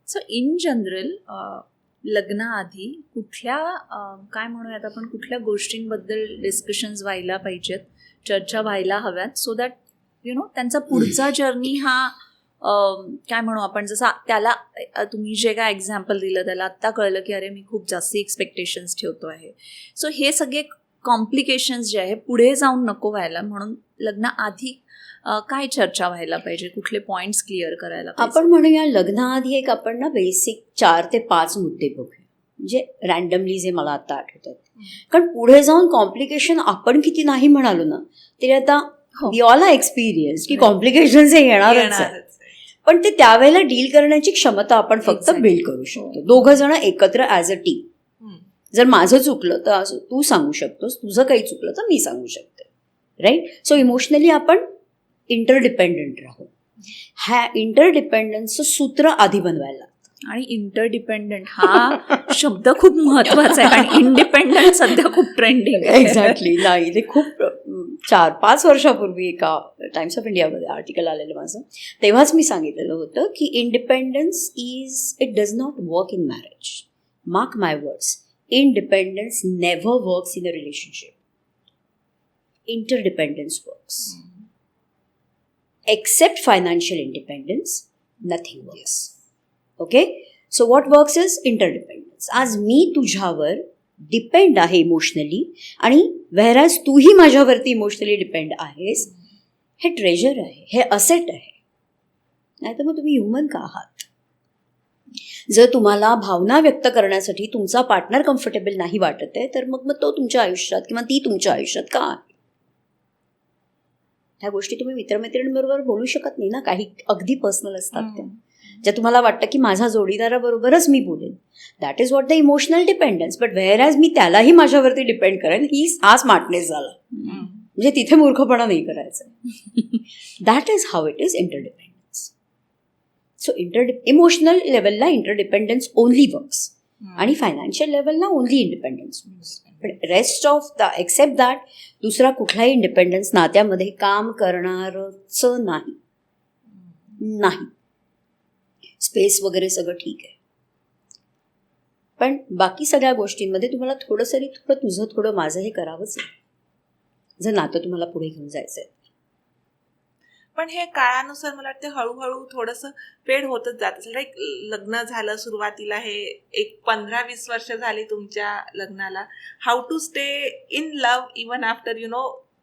सो इन जनरल लग्नाआधी कुठल्या काय म्हणूयात आपण, कुठल्या गोष्टींबद्दल डिस्कशन्स व्हायला पाहिजेत, चर्चा व्हायला हव्यात, सो दॅट त्यांचा पुढचा जर्नी हा काय म्हणू आपण, जसं त्याला तुम्ही जे काय एक्झाम्पल दिलं त्याला आत्ता कळलं की अरे मी खूप जास्त एक्सपेक्टेशन्स ठेवतो आहे. सो हे सगळे कॉम्प्लिकेशन्स जे आहे पुढे जाऊन नको व्हायला, म्हणून लग्नाआधी काय चर्चा व्हायला पाहिजे, कुठले पॉइंट्स क्लिअर करायला पाहिजे. आपण म्हणूया लग्नाआधी एक आपण ना बेसिक 4 ते 5 मुद्दे बघूया, म्हणजे रँडमली जे मला आता आठवतात. कारण पुढे जाऊन कॉम्प्लिकेशन आपण किती नाही म्हणालो ना तरी आता वी ऑल आर एक्सपिरियन्स की कॉम्प्लिकेशन्स हे येणारच आहे, पण ते त्यावेळेला डील करण्याची क्षमता आपण फक्त बिल्ड करू शकतो. 2 जण एकत्र ॲज अ टीम. जर माझं चुकलं तर तू सांगू शकतोस, तुझं काही चुकलं तर मी सांगू शकते, राईट. सो इमोशनली आपण इंटरडिपेंडंट राहू. ह्या इंटरडिपेंडन्सचं सूत्र आधी बनवायला लागतं. आणि इंटरडिपेंडंट हा शब्द खूप महत्वाचा आहे, आणि इंडिपेंडंट सध्या खूप ट्रेंडिंग आहे. एक्झॅक्टली. नाही, ते खूप 4-5 वर्षापूर्वी एका टाइम्स ऑफ इंडियामध्ये आर्टिकल आलेलं माझं, तेव्हाच मी सांगितलेलं होतं की independence it does not work in marriage. Mark my words, independence never works in a relationship. Interdependence works. Except financial independence, nothing works. Okay? So what works is interdependence. आज मी तुझ्यावर depend आहे emotionally, आणि व्हेअरॅज तूही माझ्यावरती emotionally depend आहेस. हे treasure आहे, हे असेट आहे. नाही तर मग तुम्ही ह्युमन का आहात? जर तुम्हाला भावना व्यक्त करण्यासाठी तुमचा पार्टनर कम्फर्टेबल नाही वाटत आहे, तर मग तो तुमच्या आयुष्यात किंवा ती तुमच्या आयुष्यात का आहे? ह्या गोष्टी तुम्ही मित्रमैत्रिणींबरोबर बोलू शकत नाही ना, काही अगदी पर्सनल असतात त्या. ज्या तुम्हाला वाटतं की माझ्या जोडीदाराबरोबरच मी बोलेन, that is what the emotional dependence. But whereas मी त्यालाही माझ्यावरती डिपेंड करेन, हा स्मार्टनेस झाला. म्हणजे तिथे मूर्खपणा नाही करायचा. That is how it is interdependence. So emotional लेवलला इंटरडिपेंडन्स ओनली वर्क्स आणि फायनान्शियल लेवलला ओनली इंडिपेंडन्स वर्क्स. पण rest of the except that दुसरा कुठलाही इंडिपेंडन्स नात्यामध्ये काम करणारच नाही. स्पेस वगैरे सगळं ठीक आहे, पण बाकी सगळ्या गोष्टींमध्ये तुम्हाला थोडं तुझं थोडं माझं हे करावंच आहे, जर नातं तुम्हाला पुढे घेऊन जायचं आहे. पण हे काळानुसार मला वाटतं हळूहळू थोडंसं फेड होतच जात असेल. लाईक लग्न झालं सुरुवातीला, हे एक 15-20 वर्ष झाली तुमच्या लग्नाला. How to stay in love even after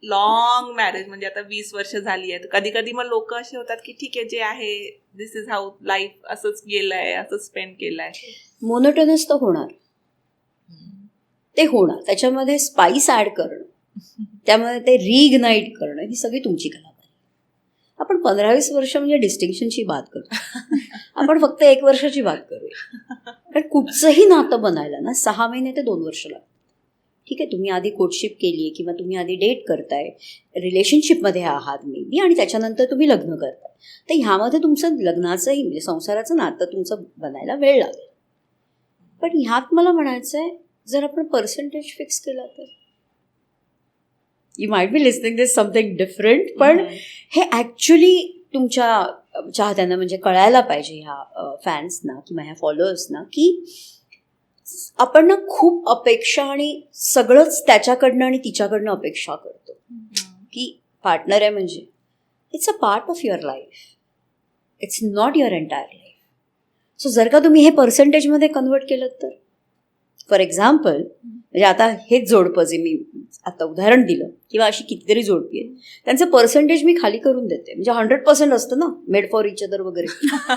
long marriage, म्हणजे आता 20 वर्ष झाली आहेत. कधी कधी मग लोक असे होतात की ठीक आहे, जे आहे दिस इज हाऊ लाईफ, असंच गेलंय, असंच स्पेंड केलंय. मोनोटोनस तर होणार, ते होणार. त्याच्यामध्ये स्पाइस ऍड करणं, त्यामध्ये ते रिइग्नाइट करणं, ही सगळी तुमची कला. आपण 15-20 वर्ष म्हणजे डिस्टिंक्शनची बात करतो, आपण फक्त 1 वर्षाची बात करूया. कारण कुठचंही नातं बनायला ना 6 महिने ते 2 वर्ष लागतात. ठीक आहे, तुम्ही आधी कोर्टशिप केली आहे किंवा तुम्ही आधी डेट करताय, रिलेशनशिपमध्ये आहात मे बी, आणि त्याच्यानंतर तुम्ही लग्न करताय, तर ह्यामध्ये तुमचं लग्नाचंही म्हणजे संसाराचं नातं तुमचं बनायला वेळ लागेल. पण ह्यात मला म्हणायचं आहे, जर आपण पर्सेंटेज फिक्स केला तर you might be listening this something different, पण हे ॲक्च्युली तुमच्या चाहत्यांना म्हणजे कळायला पाहिजे, ह्या फॅन्सना किंवा ह्या फॉलोअर्सना, की आपण ना खूप अपेक्षा आणि सगळंच त्याच्याकडनं आणि तिच्याकडनं अपेक्षा करतो की पार्टनर आहे म्हणजे it's a part of your life, it's not your entire life. So जर का तुम्ही हे पर्सेंटेजमध्ये कन्वर्ट केलं तर, फॉर एक्झाम्पल, म्हणजे आता हेच जोडपं जे मी आता उदाहरण दिलं किंवा अशी कितीतरी जोडपी आहेत, त्यांचं पर्सेंटेज मी खाली करून देते. म्हणजे 100% असतं ना मेड फॉर इच अदर वगैरे,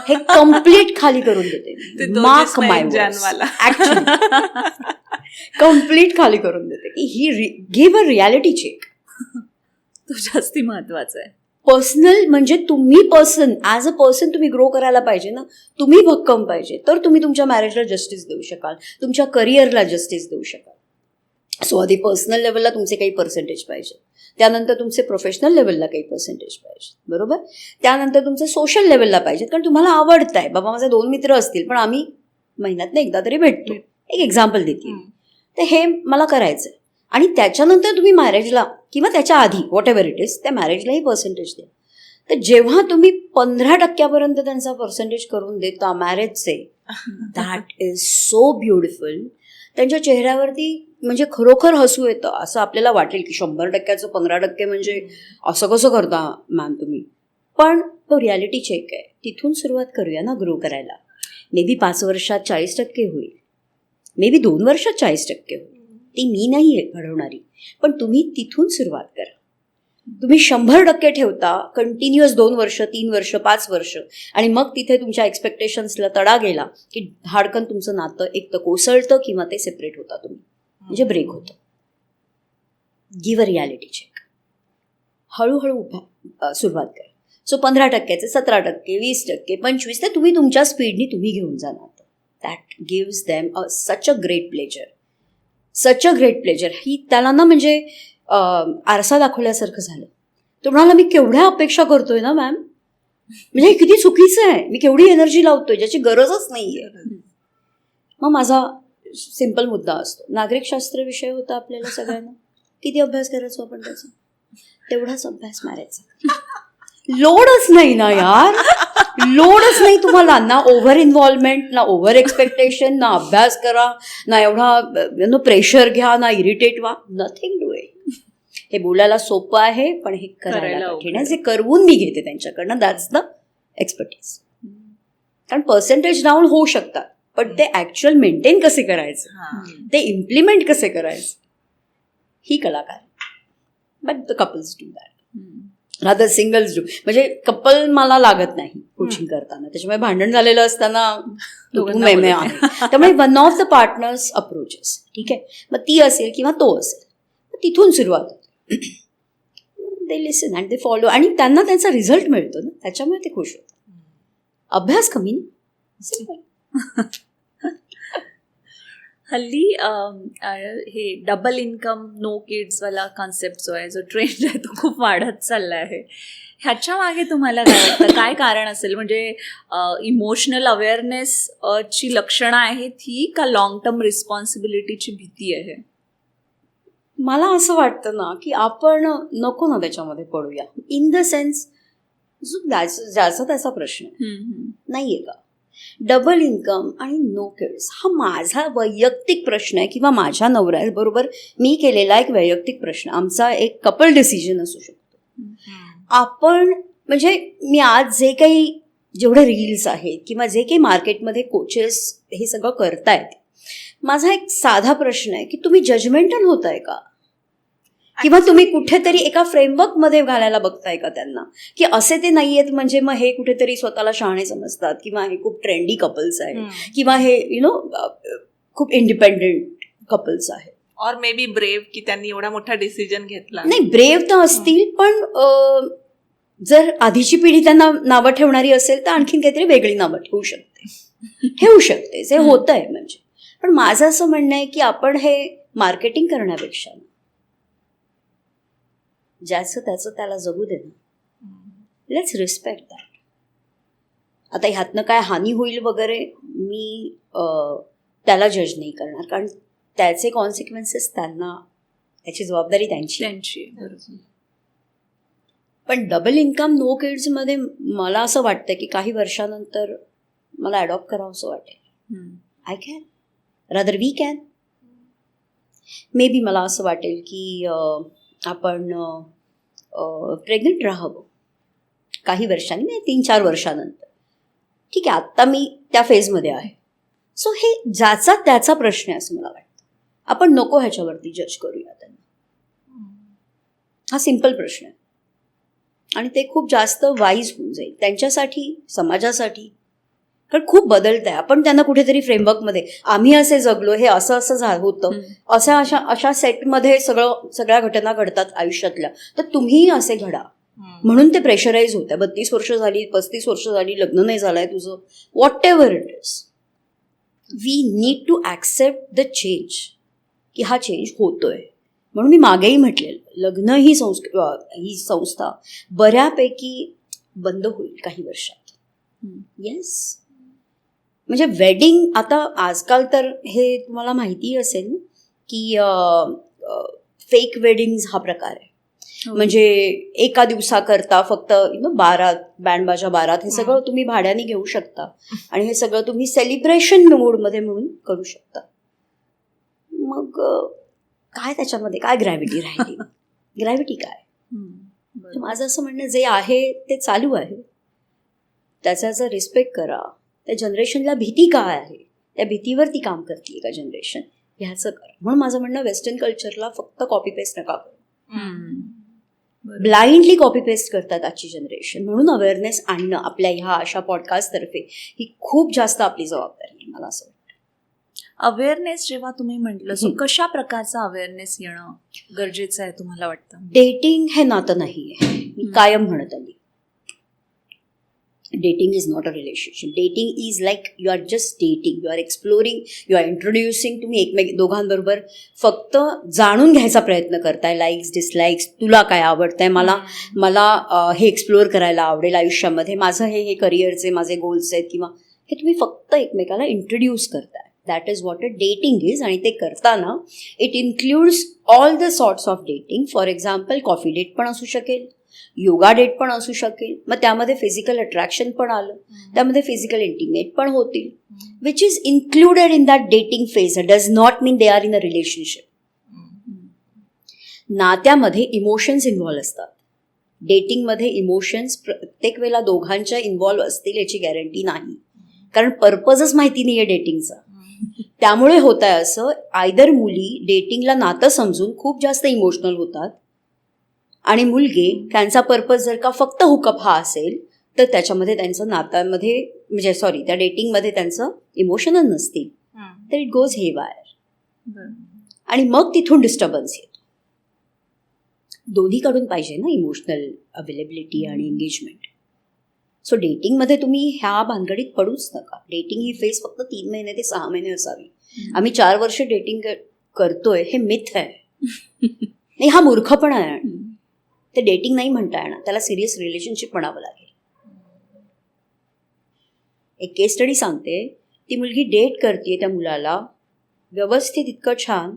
हे कम्प्लीट खाली करून देते. मार्क माय वर्ड्स, कम्प्लीट खाली करून देते की ही गिव्ह अ रियालिटी चेक. तो जास्ती महत्वाचा आहे. पर्सनल म्हणजे तुम्ही ॲज अ पर्सन तुम्ही ग्रो करायला पाहिजे ना, तुम्ही भक्कम पाहिजे, तर तुम्ही तुमच्या मॅरेजला जस्टिस देऊ शकाल, तुमच्या करिअरला जस्टिस देऊ शकाल. सो आधी पर्सनल लेवलला तुमचे काही पर्सेंटेज पाहिजे, त्यानंतर तुमचे प्रोफेशनल लेवलला काही पर्सेंटेज पाहिजे, बरोबर. त्यानंतर तुमचं सोशल लेवलला पाहिजे, कारण तुम्हाला आवडत आहे. बाबा माझे 2 मित्र असतील, पण आम्ही महिन्यातनं एकदा तरी भेटतो, एक एक्झाम्पल देते, तर हे मला करायचं आहे. आणि त्याच्यानंतर तुम्ही मॅरेजला किंवा त्याच्या आधी व्हॉट एव्हर इट इज, त्या मॅरेजलाही पर्सेंटेज द्या. तर जेव्हा तुम्ही 15% त्यांचा पर्सेंटेज करून देता मॅरेजचे, दॅट इज सो ब्युटिफुल. त्यांच्या चेहऱ्यावरती म्हणजे खरोखर हसू येतं. असं आपल्याला वाटेल की 100%चं 15% म्हणजे असं कसं करता मॅम तुम्ही, पण तो रियालिटी चेक आहे. तिथून सुरुवात करूया ना ग्रो करायला. मे बी 5 वर्षात 40% होईल, मे बी 2 वर्षात 40% होईल, ती मी नाही आहे घडवणारी, पण तुम्ही तिथून सुरुवात करा. तुम्ही 100% ठेवता कंटिन्युअस 2 वर्ष, 3 वर्ष, 5 वर्ष, आणि मग तिथे तुमच्या एक्सपेक्टेशन्सला तडा गेला की धाडकन तुमचं नातं एक तर कोसळतं किंवा ते सेपरेट होता, तुम्ही म्हणजे ब्रेक होतं. Give a reality check. हळूहळू सुरुवात करा. सो 15%, 17%, 20%, 25%, ते तुम्ही तुमच्या स्पीडनी तुम्ही घेऊन जा नातं. That gives them such a great pleasure, such a great pleasure. ही त्याला ना म्हणजे आरसा दाखवल्यासारखं झालं. तुम्हाला मी केवढ्या अपेक्षा करतोय ना मॅम, म्हणजे हे किती चुकीचं आहे. मी केवढी एनर्जी लावतोय ज्याची गरजच नाहीये. मग माझा सिंपल मुद्दा असतो, नागरिकशास्त्र विषय होता आपल्याला सगळ्यांना, किती अभ्यास करायचो आपण त्याचा, तेवढाच अभ्यास मारायचा. लोडच नाही ना यार, लोडच नाही तुम्हाला. ना ओव्हर इन्व्हॉल्वमेंट, ना ओव्हर एक्सपेक्टेशन, ना अभ्यास करा, ना एवढा प्रेशर घ्या, ना इरिटेट व्हा, नथिंग डू इट. हे बोलायला सोपं आहे, पण हे करायला कठीण आहे. जे करवून मी घेते त्यांच्याकडनं, दॅट्स द एक्सपर्टीज. कारण पर्सेंटेज डाऊन होऊ शकतात, पण ते ऍक्च्युअल मेंटेन कसे करायचं, ते इम्प्लिमेंट कसे करायचं, ही कलाकार. But the couples do that, rather singles do. म्हणजे कपल मला लागत नाही कोचिंग करताना, त्याच्यामुळे भांडण झालेलं असताना त्यामुळे one of the partners approaches, ठीक आहे, मग ती असेल किंवा तो असेल, तिथून सुरुवात होते. They listen and they follow, आणि त्यांना त्यांचा रिझल्ट मिळतो ना, त्याच्यामुळे ते खुश होतात. अभ्यास कमी ना. हल्ली हे डबल इन्कम नो किड्स वाला कॉन्सेप्ट जो आहे, जो ट्रेंड आहे, तो खूप वाढत चालला आहे. ह्याच्या मागे तुम्हाला काय वाटतं, काय कारण असेल? म्हणजे इमोशनल अवेअरनेस ची लक्षणं आहेत ही, का लॉंग टर्म रिस्पॉन्सिबिलिटीची भीती आहे? मला असं वाटतं ना की आपण नको ना त्याच्यामध्ये पडूया. इन द सेन्स ज्याचा त्याचा प्रश्न नाहीये का. डबल इन्कम आणि नो किड्स हा माझा वैयक्तिक प्रश्न आहे, किंवा माझ्या नवऱ्याबरोबर मी केलेला एक वैयक्तिक प्रश्न, आमचा एक कपल डिसिजन असू शकतो. आपण म्हणजे मी आज जे काही जेवढे रील्स आहेत किंवा जे काही मार्केटमध्ये कोचेस हे सगळं करतायत, माझा एक साधा प्रश्न आहे की तुम्ही जजमेंटल होताय का, किंवा तुम्ही कुठेतरी एका फ्रेमवर्कमध्ये घालायला बघताय का त्यांना, की असे ते नाही आहेत म्हणजे मग हे कुठेतरी स्वतःला शहाणे समजतात, किंवा हे खूप ट्रेंडी कपल्स आहेत, किंवा हे खूप इंडिपेंडेंट कपल्स आहेत. और मे बी ब्रेव्ह की त्यांनी एवढा मोठा डिसिजन घेतला. नाही, ब्रेव्ह तर असतील, पण जर आधीची पिढी त्यांना नावं ठेवणारी असेल तर आणखीन काहीतरी वेगळी नावं ठेवू शकते. जे होत आहे म्हणजे. पण माझं असं म्हणणं आहे की आपण हे मार्केटिंग करण्यापेक्षा ज्याचं त्याचं त्याला जगू दे ना. Let's respect that. आता ह्यातनं काय हानी होईल वगैरे मी त्याला जज नाही करणार, कारण त्याचे कॉन्सिक्वेन्सेस त्यांना, त्याची जबाबदारी त्यांची. पण डबल इन्कम नो किड्समध्ये मला असं वाटतं की काही वर्षानंतर मला अडॉप्ट करावं असं वाटेल. I can, rather we can. Maybe मला असं वाटेल की आपण प्रेग्नंट राहावं काही वर्षांनी, म्हणजे 3-4 वर्षानंतर. ठीक आहे, आत्ता मी त्या फेजमध्ये आहे. सो हे ज्याचा त्याचा प्रश्न आहे असं मला वाटतं. आपण नको ह्याच्यावरती जज करूया त्यांना. हा सिम्पल प्रश्न आहे आणि ते खूप जास्त वाईज होऊन जाईल त्यांच्यासाठी, समाजासाठी. कारण खूप बदलत आहे. आपण त्यांना कुठेतरी फ्रेमवर्कमध्ये, आम्ही असे जगलो, हे असं होतं, अशा सेटमध्ये सगळ्या घटना घडतात आयुष्यातल्या, तर तुम्हीही असे घडा म्हणून ते प्रेशराईज होत आहे. 32 वर्ष झाली, 35 वर्ष झाली, लग्न नाही झालंय तुझं, whatever it is. We need to accept the change, की हा चेंज होतोय. म्हणून मी मागेही म्हटलेलं, लग्न ही संस्था बऱ्यापैकी बंद होईल काही वर्षात. येस, म्हणजे वेडिंग आता आजकाल तर हे तुम्हाला माहिती असेल ना की फेक वेडिंग्ज हा प्रकार आहे. म्हणजे एका दिवसाकरता फक्त बारात, बँडबाजा बारात, हे सगळं तुम्ही भाड्याने घेऊ शकता आणि हे सगळं तुम्ही सेलिब्रेशन मोडमध्ये म्हणून करू शकता. मग काय त्याच्यामध्ये काय ग्रॅव्हिटी राहिली? ग्रॅव्हिटी काय? माझं असं म्हणणं, जे आहे ते चालू आहे, त्याचा रिस्पेक्ट करा. त्या जनरेशनला भीती काय आहे, त्या भीतीवरती काम करते का जनरेशन, ह्याचं करा. म्हणून माझं म्हणणं, वेस्टर्न कल्चरला फक्त कॉपी पेस्ट नका करू. ब्लाइंडली कॉपी पेस्ट करतात आजची जनरेशन. म्हणून अवेअरनेस आणणं आपल्या ह्या अशा पॉडकास्टतर्फे ही खूप जास्त आपली जबाबदारी आहे, मला असं वाटतं. अवेअरनेस जेव्हा तुम्ही म्हटलं, सो कशा प्रकारचा अवेअरनेस येणं गरजेचं आहे तुम्हाला वाटतं? डेटिंग हे नातं नाही आहे, मी कायम म्हणत आली. Dating is not a relationship. Dating is like you are just dating, you are exploring, you are introducing. तुम्ही दोघांबरोबर फक्त जाणून घ्यायचा प्रयत्न करताय, लाईक्स डिसलाईक्स, तुला काय आवडतंय, मला हे एक्सप्लोअर करायला आवडेल आयुष्यामध्ये, माझं हे करिअरचे माझे गोल्स आहेत, किंवा हे तुम्ही फक्त एकमेकाला इंट्रोड्यूस करताय. That is what a dating is. आणि ते करताना it includes all the sorts of dating. For example, coffee date पण असू शकेल, योगा डेट पण असू शकेल, मग त्यामध्ये फिजिकल अट्रॅक्शन पण आलं, त्यामध्ये फिजिकल इंटिमेट पण होतील, which is included in that dating phase. Does not mean they are in a relationship. नात्यामध्ये इमोशन्स इन्व्हॉल्व असतात. डेटिंगमध्ये इमोशन्स प्रत्येक वेळेला दोघांच्या इन्व्हॉल्व असतील याची गॅरंटी नाही, कारण पर्पजच माहिती नाही आहे डेटिंगचा. त्यामुळे होत आहे असं, आयदर मुली डेटिंगला नातं समजून खूप जास्त इमोशनल होतात, आणि मुलगे त्यांचा पर्पज जर का फक्त हुकअप हा असेल तर त्याच्यामध्ये त्यांचं नात्यामध्ये, म्हणजे त्या डेटिंगमध्ये त्यांचं इमोशनल नसतील, तर इट गोज हे वायर, आणि मग तिथून डिस्टर्बन्स येतो. दोन्हीकडून पाहिजे ना इमोशनल अवेलेबिलिटी आणि एंगेजमेंट. सो डेटिंगमध्ये तुम्ही ह्या भानगडीत पडूच नका. डेटिंग ही फेज फक्त 3 महिने ते 6 महिने असावी. आम्ही 4 वर्ष डेटिंग करतोय हे मिथ आहे. नाही, हा मूर्खपणा आहे. ते डेटिंग नाही म्हणता येणार, त्याला सिरियस रिलेशनशिप म्हणावं लागेल. एक केस स्टडी सांगते. ती मुलगी डेट करते त्या मुलाला, व्यवस्थित इतकं छान,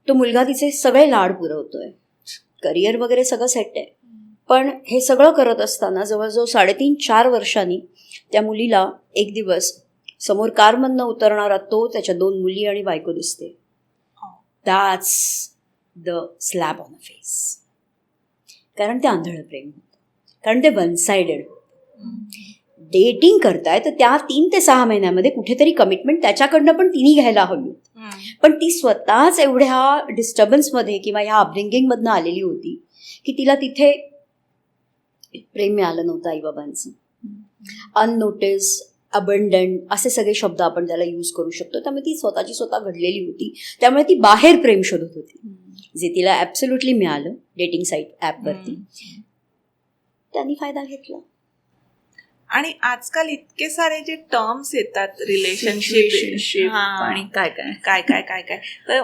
तो मुलगा तिचे सगळे लाड पुरवतोय, करिअर वगैरे सगळं सेट आहे. पण हे सगळं करत असताना जवळजवळ 3.5-4 वर्षांनी त्या मुलीला एक दिवस समोर कारमधनं उतरणारा तो, त्याच्या 2 मुली आणि बायको दिसते. That's the slab on the face. कारण ते आंधळं प्रेम होतं, कारण ते वन सायडेड होतं. डेटिंग करताय तर त्या 3 ते 6 महिन्यामध्ये कुठेतरी कमिटमेंट त्याच्याकडनं पण तिने घ्यायला हवी. पण ती स्वतःच एवढ्या डिस्टर्बन्समध्ये किंवा ह्या अपब्रिंगिंगमधनं आलेली होती की तिला तिथे प्रेम मिळालं नव्हतं आईबाबांचं. अननोटिस, अबंडंट असे सगळे शब्द आपण त्याला यूज करू शकतो. त्यामुळे ती स्वतः घडलेली होती. त्यामुळे ती बाहेर प्रेम शोधत होती, जे तिला ॲब्सोल्युटली मिळालं डेटिंग साईट ॲपवरती. त्यांनी फायदा घेतला. आणि आजकाल इतके सारे जे टर्म्स येतात रिलेशनशिप आणि काय काय काय काय काय तर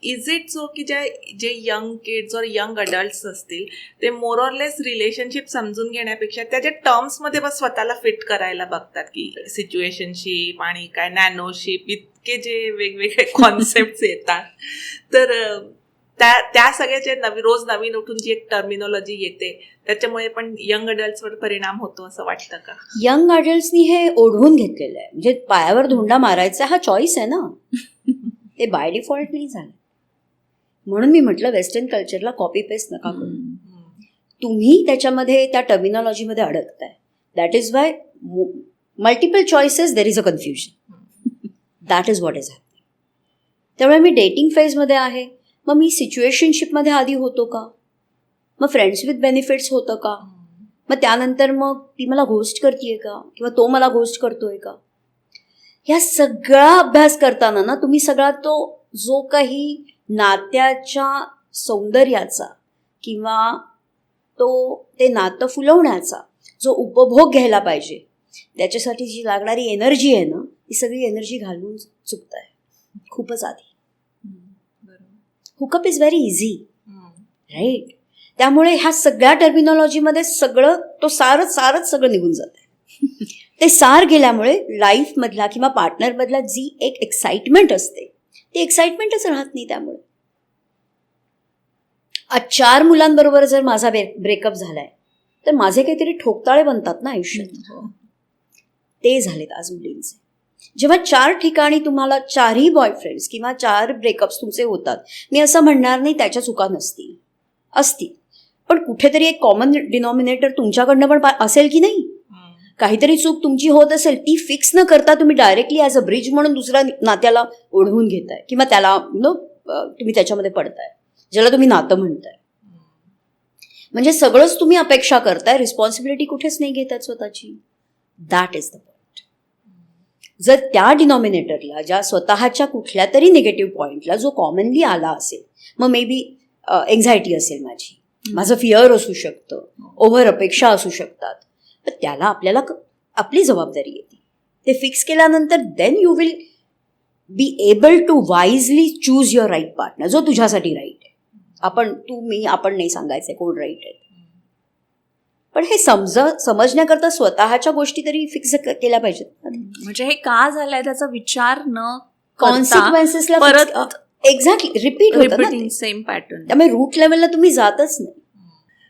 इज इट सो की जे यंग किड्स और यंग अडल्ट्स असतील ते मोर ऑर लेस रिलेशनशिप समजून घेण्यापेक्षा त्याच्या टर्म्समध्ये बस स्वतःला फिट करायला बघतात की सिच्युएशनशिप आणि काय नॅनोशिप इतके जे वेगवेगळे कॉन्सेप्ट येतात. तर त्या सगळ्याचे रोज नवीन उठून जी एक टर्मिनॉलॉजी येते त्याच्यामुळे पण यंग अडल्ट्सवर परिणाम होतो असं वाटतं का? यंग अडल्ट्सनी हे ओढवून घेतलेलं आहे. म्हणजे पायावर धोंडा मारायचा हा चॉईस आहे ना, ते बाय डिफॉल्ट नाही झालं. म्हणून मी म्हटलं वेस्टर्न कल्चरला कॉपी पेस्ट नका करू. तुम्ही त्याच्यामध्ये त्या टर्मिनॉलॉजीमध्ये अडकताय. That is why multiple choices there is a confusion. That is what is happening. त्यामुळे मी डेटिंग फेजमध्ये आहे, मग मी सिच्युएशनशिपमध्ये आधी होतो का, मग फ्रेंड्स विथ बेनिफिट्स होतं का, मग त्यानंतर मग ती मला घोस्ट करते का किंवा तो मला घोस्ट करतोय का, ह्या सगळा अभ्यास करताना ना तुम्ही सगळा तो जो काही नात्याच्या सौंदर्याचा किंवा ते नातं फुलवण्याचा जो उपभोग घ्यायला पाहिजे त्याच्यासाठी जी लागणारी एनर्जी आहे ना, ती सगळी एनर्जी घालवून चुकताय खूपच आधी. Hookup is very easy, right? त्यामुळे ह्या सगळ्या टर्मिनॉलॉजीमध्ये सगळं तो सारच सगळं निघून जातं. ते सार गेल्यामुळे लाईफमधला किंवा पार्टनरमधला जी एक एक्साइटमेंट असते ती एक्साइटमेंटच राहत नाही. त्यामुळे आज 4 मुलांबरोबर जर माझा ब्रेकअप झालाय तर माझे काहीतरी ठोकताळे बनतात ना आयुष्यात, ते झालेत आज मुलींचे. जेव्हा 4 ठिकाणी तुम्हाला 4ही बॉयफ्रेंड्स किंवा 4 ब्रेकअप्स तुमचे होतात, मी असं म्हणणार नाही त्याच्या चुका असतील, पण कुठेतरी एक कॉमन डिनॉमिनेटर तुमच्याकडनं पण असेल की नाही. काहीतरी चूक तुमची होत असेल, ती फिक्स न करता तुम्ही डायरेक्टली ॲज अ ब्रिज म्हणून दुसऱ्या नात्याला ओढवून घेताय किंवा त्याला तुम्ही त्याच्यामध्ये पडताय, ज्याला तुम्ही नातं म्हणताय. म्हणजे सगळंच तुम्ही अपेक्षा करताय, रिस्पॉन्सिबिलिटी कुठेच नाही घेताय स्वतःची. That is the point. जर त्या डिनॉमिनेटरला, ज्या स्वतःच्या कुठल्या तरी निगेटिव्ह पॉईंटला जो कॉमनली आला असेल, मग मे बी एन्झायटी असेल माझी, माझं फिअर असू शकतं, ओव्हर अपेक्षा असू शकतात, तर त्याला आपली जबाबदारी येते. ते फिक्स केल्यानंतर then you will be able to wisely choose your right partner, जो तुझ्यासाठी राईट आहे. आपण नाही सांगायचं कोण राईट आहे, पण हे समजण्याकरता स्वतःच्या गोष्टी तरी फिक्स केल्या पाहिजेत. म्हणजे हे का झालंय त्याचा विचार न कॉन्सिक्वेन्सेसला परत एक्झॅक्टली रिपीट होतं सेम पॅटर्न. त्यामुळे रूट लेवलला तुम्ही जातच नाही.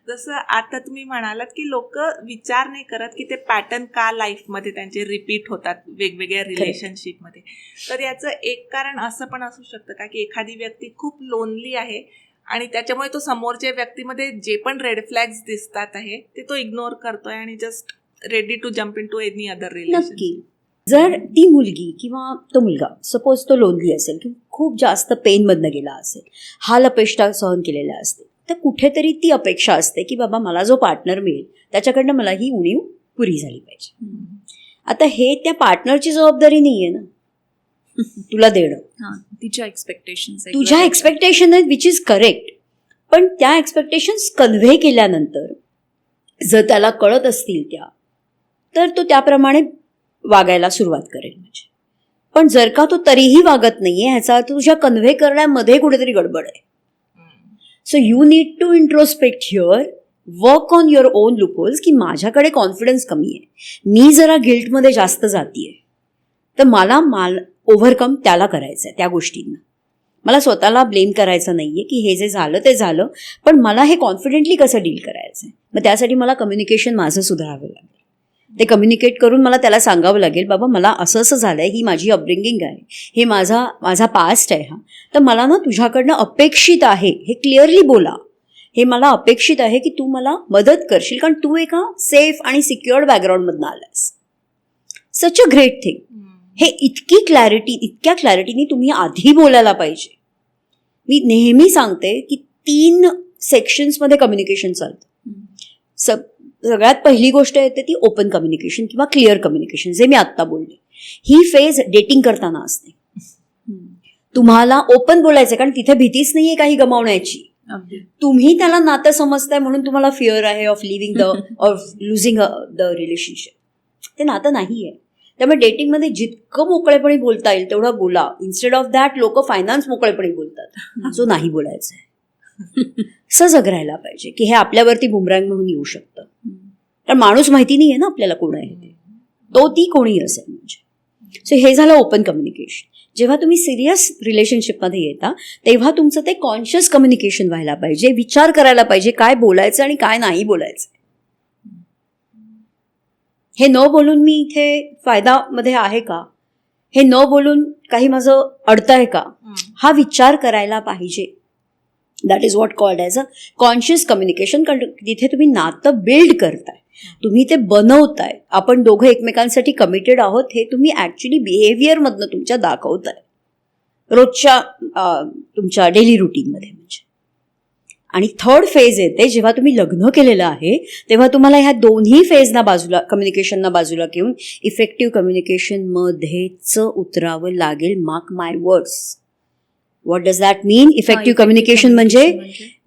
जसं आता तुम्ही म्हणालात की लोक विचार नाही करत की ते पॅटर्न का लाईफमध्ये त्यांचे रिपीट होतात वेगवेगळ्या रिलेशनशिपमध्ये. तर याचं एक कारण असं पण असू शकतं का की एखादी व्यक्ती खूप लोनली आहे आणि त्याच्यामुळे तो समोरच्या व्यक्तीमध्ये जे पण रेड फ्लॅग्स दिसतात आहे ते तो इग्नोर करतोय आणि just ready to jump into any other relation. नक्की. जर ती मुलगी किंवा तो मुलगा सपोज तो लोनली असेल किंवा खूप जास्त पेनमधनं गेला असेल, हाल अपेष्टा सहन केलेल्या असतील, तर कुठेतरी ती अपेक्षा असते की बाबा मला जो पार्टनर मिळेल त्याच्याकडनं मला ही उणीव पुरी झाली पाहिजे. आता हे त्या पार्टनरची जबाबदारी नाही आहे ना तुला देणं, तिच्या एक्सपेक्टेशन्स, तुझ्या एक्सपेक्टेशन आहेत, विच इज करेक्ट. पण त्या एक्सपेक्टेशन्स कन्व्हे केल्यानंतर जर त्याला कळत असतील त्या, तर तो त्याप्रमाणे वागायला सुरुवात करेल. म्हणजे पण जर का तो तरीही वागत नाहीये ह्याचा अर्थ तुझ्या कन्व्हे करण्यामध्ये कुठेतरी गडबड आहे. So you need to introspect here, work on your own loopholes, की माझ्याकडे कॉन्फिडन्स कमी आहे, मी जरा गिल्टमध्ये जास्त जातीये, तर मला ओव्हरकम त्याला करायचं आहे, त्या गोष्टींना. मला स्वतःला ब्लेम करायचं नाहीये की हे जे झालं ते झालं, पण मला हे कॉन्फिडेंटली कसं डील करायचं आहे. मग त्यासाठी मला कम्युनिकेशन माझं सुधारावं लागेल. ते कम्युनिकेट करून मला त्याला सांगावं लागेल, बाबा मला असं असं झालंय, ही माझी अपब्रिंगिंग आहे, हे माझा पास्ट आहे, हा तर मला ना तुझ्याकडनं अपेक्षित आहे, हे क्लिअरली बोला, हे मला अपेक्षित आहे की तू मला मदत करशील, कारण तू एका सेफ आणि सिक्युअर्ड बॅकग्राऊंडमधनं आलास. सच अ ग्रेट थिंग. हे इतक्या क्लॅरिटीने तुम्ही आधी बोलायला पाहिजे. मी नेहमी सांगते की 3 सेक्शन्समध्ये कम्युनिकेशन चालतं. सगळ्यात पहिली गोष्ट येते ती ओपन कम्युनिकेशन किंवा क्लिअर कम्युनिकेशन, जे मी आत्ता बोलले. ही फेज डेटिंग करताना असते. तुम्हाला ओपन बोलायचं, कारण तिथे भीतीच नाहीये काही गमावण्याची. तुम्ही त्याला नातं समजताय म्हणून तुम्हाला फिअर आहे ऑफ लुझिंग द रिलेशनशिप. ते नातं नाही आहे. त्यामुळे डेटिंगमध्ये जितकं मोकळेपणे बोलता येईल तेवढं बोला. इन्स्टेड ऑफ दॅट लोक फायनान्स मोकळेपणे बोलतात, जो नाही बोलायचं आहे. असं जगरायला पाहिजे की हे आपल्यावरती बुमरँग म्हणून येऊ शकतं. कारण माणूस माहिती नाही आहे ना आपल्याला कोण आहे ते, तो ती कोणी असेल. म्हणजे सो हे झालं ओपन कम्युनिकेशन. जेव्हा तुम्ही सिरियस रिलेशनशिपमध्ये येता तेव्हा तुमचं ते कॉन्शियस कम्युनिकेशन व्हायला पाहिजे. विचार करायला पाहिजे काय बोलायचं आणि काय नाही बोलायचं. हे न बोलून मी इथे फायदामध्ये आहे का, हे न बोलून काही माझं अडतंय का, हा विचार करायला पाहिजे. That is what called as a conscious communication. कारण तिथे तुम्ही नातं बिल्ड करताय, तुम्ही ते बनवताय. आपण दोघं एकमेकांसाठी कमिटेड आहोत हे तुम्ही ॲक्च्युली बिहेवियरमधनं तुमच्या दाखवताय रोजच्या तुमच्या डेली रुटीनमध्ये. म्हणजे आणि थर्ड फेज येते जेव्हा तुम्ही लग्न केलेलं आहे, तेव्हा तुम्हाला ह्या दोन्ही फेजना बाजूला, कम्युनिकेशनना बाजूला घेऊन इफेक्टिव्ह कम्युनिकेशनमध्येच उतरावं लागेल. Mark my words. What does that mean? Effective communication म्हणजे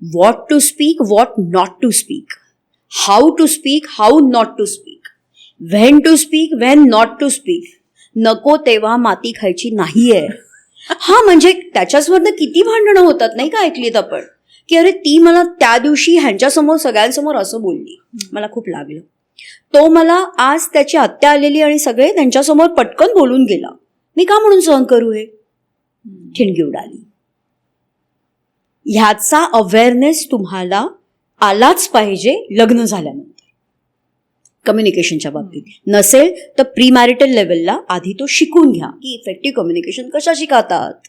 what to speak, what not to speak, how to speak, how not to speak, when to speak, when not to speak. नको तेव्हा माती खायची नाहीये. हा म्हणजे त्याच्यासमोर किती भांडणं होतात नाही का, ऐकलीत आपण, की अरे ती मला त्या दिवशी ह्यांच्यासमोर सगळ्यांसमोर असं बोलली, मला खूप लागलं. तो मला आज त्याची आत्या आलेली आणि सगळे त्यांच्यासमोर पटकन बोलून गेला, मी का म्हणून सहन करू, हे ठिणगी उडाली. ह्याचा अवेअरनेस तुम्हाला आलाच पाहिजे लग्न झाल्यानंतर. कम्युनिकेशनच्या बाबतीत नसेल तर प्री मॅरिटल लेवलला आधी तो शिकून घ्या की इफेक्टिव्ह कम्युनिकेशन कशा शिकवतात,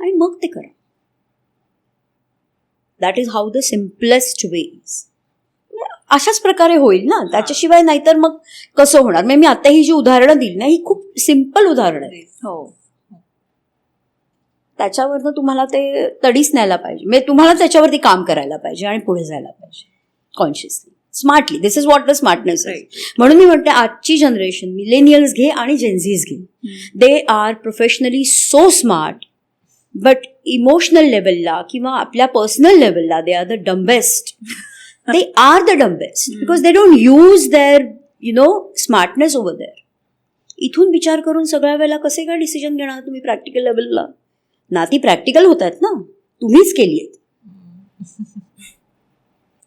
आणि मग ते करा. That is how the simplest way is. अशाच प्रकारे होईल ना, त्याच्याशिवाय नाहीतर मग कसं होणार. मी आता ही जी उदाहरणं दिली ना, ही खूप सिम्पल उदाहरणं आहेत. हो, त्याच्यावरनं तुम्हाला ते तडीच न्यायला पाहिजे. म्हणजे तुम्हाला त्याच्यावरती काम करायला पाहिजे आणि पुढे जायला पाहिजे consciously, smartly. This is what the smartness आहे. म्हणून मी म्हणते आजची जनरेशन, मिलेनियल्स घे आणि जेनझीज घे, they are professionally so smart, but emotional लेवलला किंवा आपल्या पर्सनल लेवलला they are the dumbest. They are the dumbest because they don't use their smartness over there. इथून विचार करून सगळ्या वेळेला कसे काय डिसिजन घेणार तुम्ही प्रॅक्टिकल लेवलला? नाती प्रॅक्टिकल होत आहेत ना, तुम्हीच केली आहेत.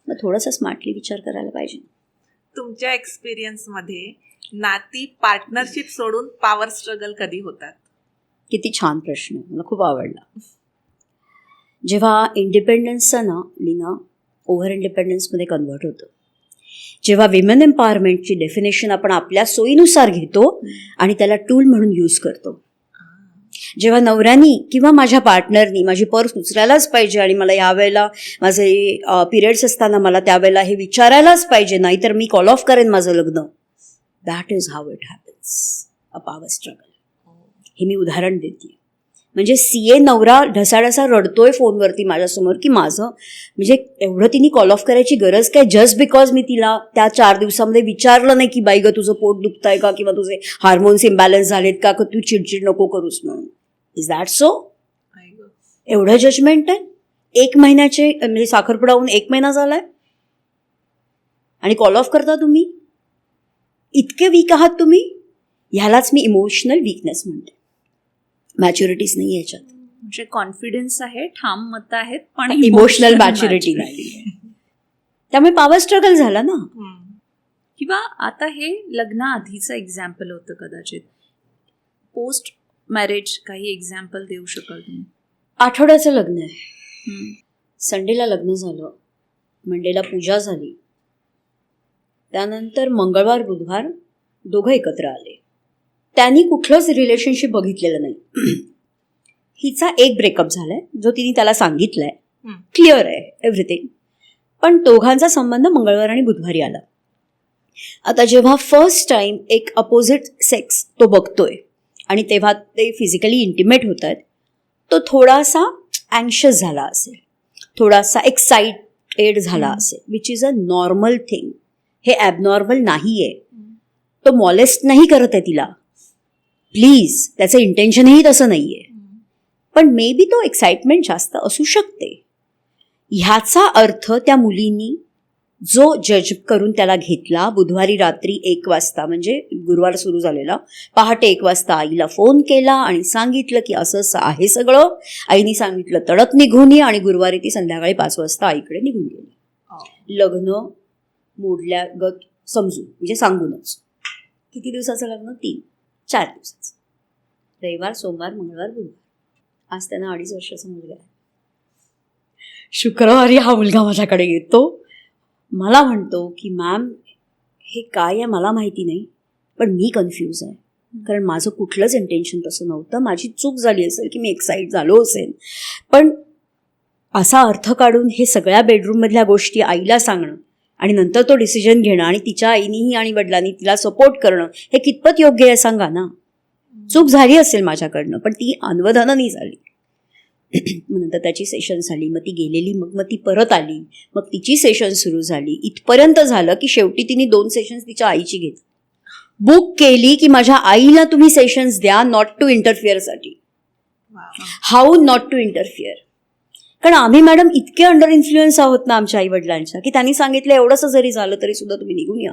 मग थोडासा स्मार्टली विचार करायला पाहिजे. तुमच्या एक्सपिरियन्समध्ये नाती पार्टनरशिप सोडून पॉवर स्ट्रगल कधी होतात? किती छान प्रश्न, मला खूप आवडला. जेव्हा इंडिपेंडन्सचं ना लीना ओव्हर इंडिपेंडन्समध्ये कन्व्हर्ट होतं, जेव्हा विमेन एम्पॉवरमेंटची डेफिनेशन आपण आपल्या सोयीनुसार घेतो आणि त्याला टूल म्हणून यूज करतो, जेव्हा नवऱ्यानी किंवा माझ्या पार्टनरनी माझी पर्स उचलायलाच पाहिजे आणि मला यावेळेला माझे पिरियड्स असताना मला त्यावेळेला हे विचारायलाच पाहिजे, नाहीतर मी कॉल ऑफ करेन माझं लग्न. That is how it happens a power struggle. हे मी उदाहरण देते. म्हणजे CA नवरा ढसाढसा रडतोय फोनवरती माझ्यासमोर की माझं म्हणजे एवढं तिने कॉल ऑफ करायची गरज काय, जस्ट बिकॉज मी तिला त्या 4 दिवसामध्ये विचारलं नाही की बाई ग तुझं पोट दुखतंय का, किंवा तुझे हार्मोन्स इम्बॅलन्स झालेत का, तू चिडचिड नको करूस म्हणून. Is that so? एवढं जजमेंट आहे? 1 महिन्याचे म्हणजे साखरपुडा होऊन 1 महिना झालाय आणि कॉल ऑफ करता तुम्ही. इतके वीक आहात तुम्ही. ह्यालाच मी इमोशनल वीकनेस म्हणते. मॅच्युरिटीच नाही याच्यात. म्हणजे कॉन्फिडन्स आहे, ठाम मत आहेत, पण इमोशनल मॅच्युरिटी नाही. त्यामुळे पॉवर स्ट्रगल झाला ना. किंवा आता हे लग्नाआधीचं एक्झाम्पल होतं, कदाचित पोस्ट मॅरेज काही एक्झाम्पल देऊ शकाल तुम्ही? आठवड्याचं लग्न आहे. संडेला लग्न झालं, मंडेला पूजा झाली, त्यानंतर मंगळवार बुधवार दोघं एकत्र आले. त्यांनी कुठलंच रिलेशनशिप बघितलेलं नाही. हिचा एक ब्रेकअप झालाय जो तिने त्याला सांगितलाय, क्लिअर आहे एव्हरीथिंग. पण दोघांचा संबंध मंगळवार आणि बुधवारी आला. आता जेव्हा फर्स्ट टाइम एक अपोजिट सेक्स तो बघतोय आणि तेव्हा ते फिजिकली इंटिमेट होत आहेत, तो थोडासा अँशियस झाला असेल, थोडासा एक्साइटेड झाला असेल, which is a normal thing. हे ॲबनॉर्मल नाही आहे. तो मॉलेस्ट नाही करत आहे तिला, प्लीज, त्याचं इंटेन्शनही तसं नाही आहे. पण मे बी तो एक्साइटमेंट जास्त असू शकते. ह्याचा अर्थ त्या मुलीनी जो जज करून त्याला घेतला, बुधवारी रात्री 1 वाजता, म्हणजे गुरुवार सुरू झालेला, पहाटे 1 वाजता आईला फोन केला आणि सांगितलं की असं असं आहे सगळं. आईने सांगितलं तडक निघून ये, आणि गुरुवारी ती संध्याकाळी 5 वाजता आईकडे निघून गेली. लग्न मोडल्यागत समजून, म्हणजे सांगूनच. किती दिवसाचं लग्न? 4 दिवसाचं. रविवार, सोमवार, मंगळवार, बुधवार. आज त्यांना 2.5 वर्षाचा मुलगा आहे. शुक्रवारी हा मुलगा माझ्याकडे येतो, मला म्हणतो की मॅम हे काय आहे मला माहिती नाही, पण मी कन्फ्यूज आहे, कारण माझं कुठलंच इंटेन्शन तसं नव्हतं. माझी चूक झाली असेल की मी एक्साईट झालो असेल, पण असा अर्थ काढून हे सगळ्या बेडरूममधल्या गोष्टी आईला सांगणं आणि नंतर तो डिसिजन घेणं आणि तिच्या आईनीही आणि वडिलांनी तिला सपोर्ट करणं, हे कितपत योग्य आहे सांगा ना. चूक झाली असेल माझ्याकडनं, पण ती अनवधानाने झाली. मग नंतर त्याची सेशन झाली, मग ती गेलेली, मग ती परत आली, मग तिची सेशन सुरू झाली. इथपर्यंत झालं की शेवटी तिने 2 सेशन्स तिच्या आईची घेतली, बुक केली की माझ्या आईला तुम्ही सेशन्स द्या नॉट टू इंटरफिअरसाठी. How not to interfere? कारण आम्ही मॅडम इतके अंडर इन्फ्लुएन्स आहोत ना आमच्या आई वडिलांच्या, की त्यांनी सांगितलं एवढंसं जरी झालं तरी सुद्धा तुम्ही निघून या.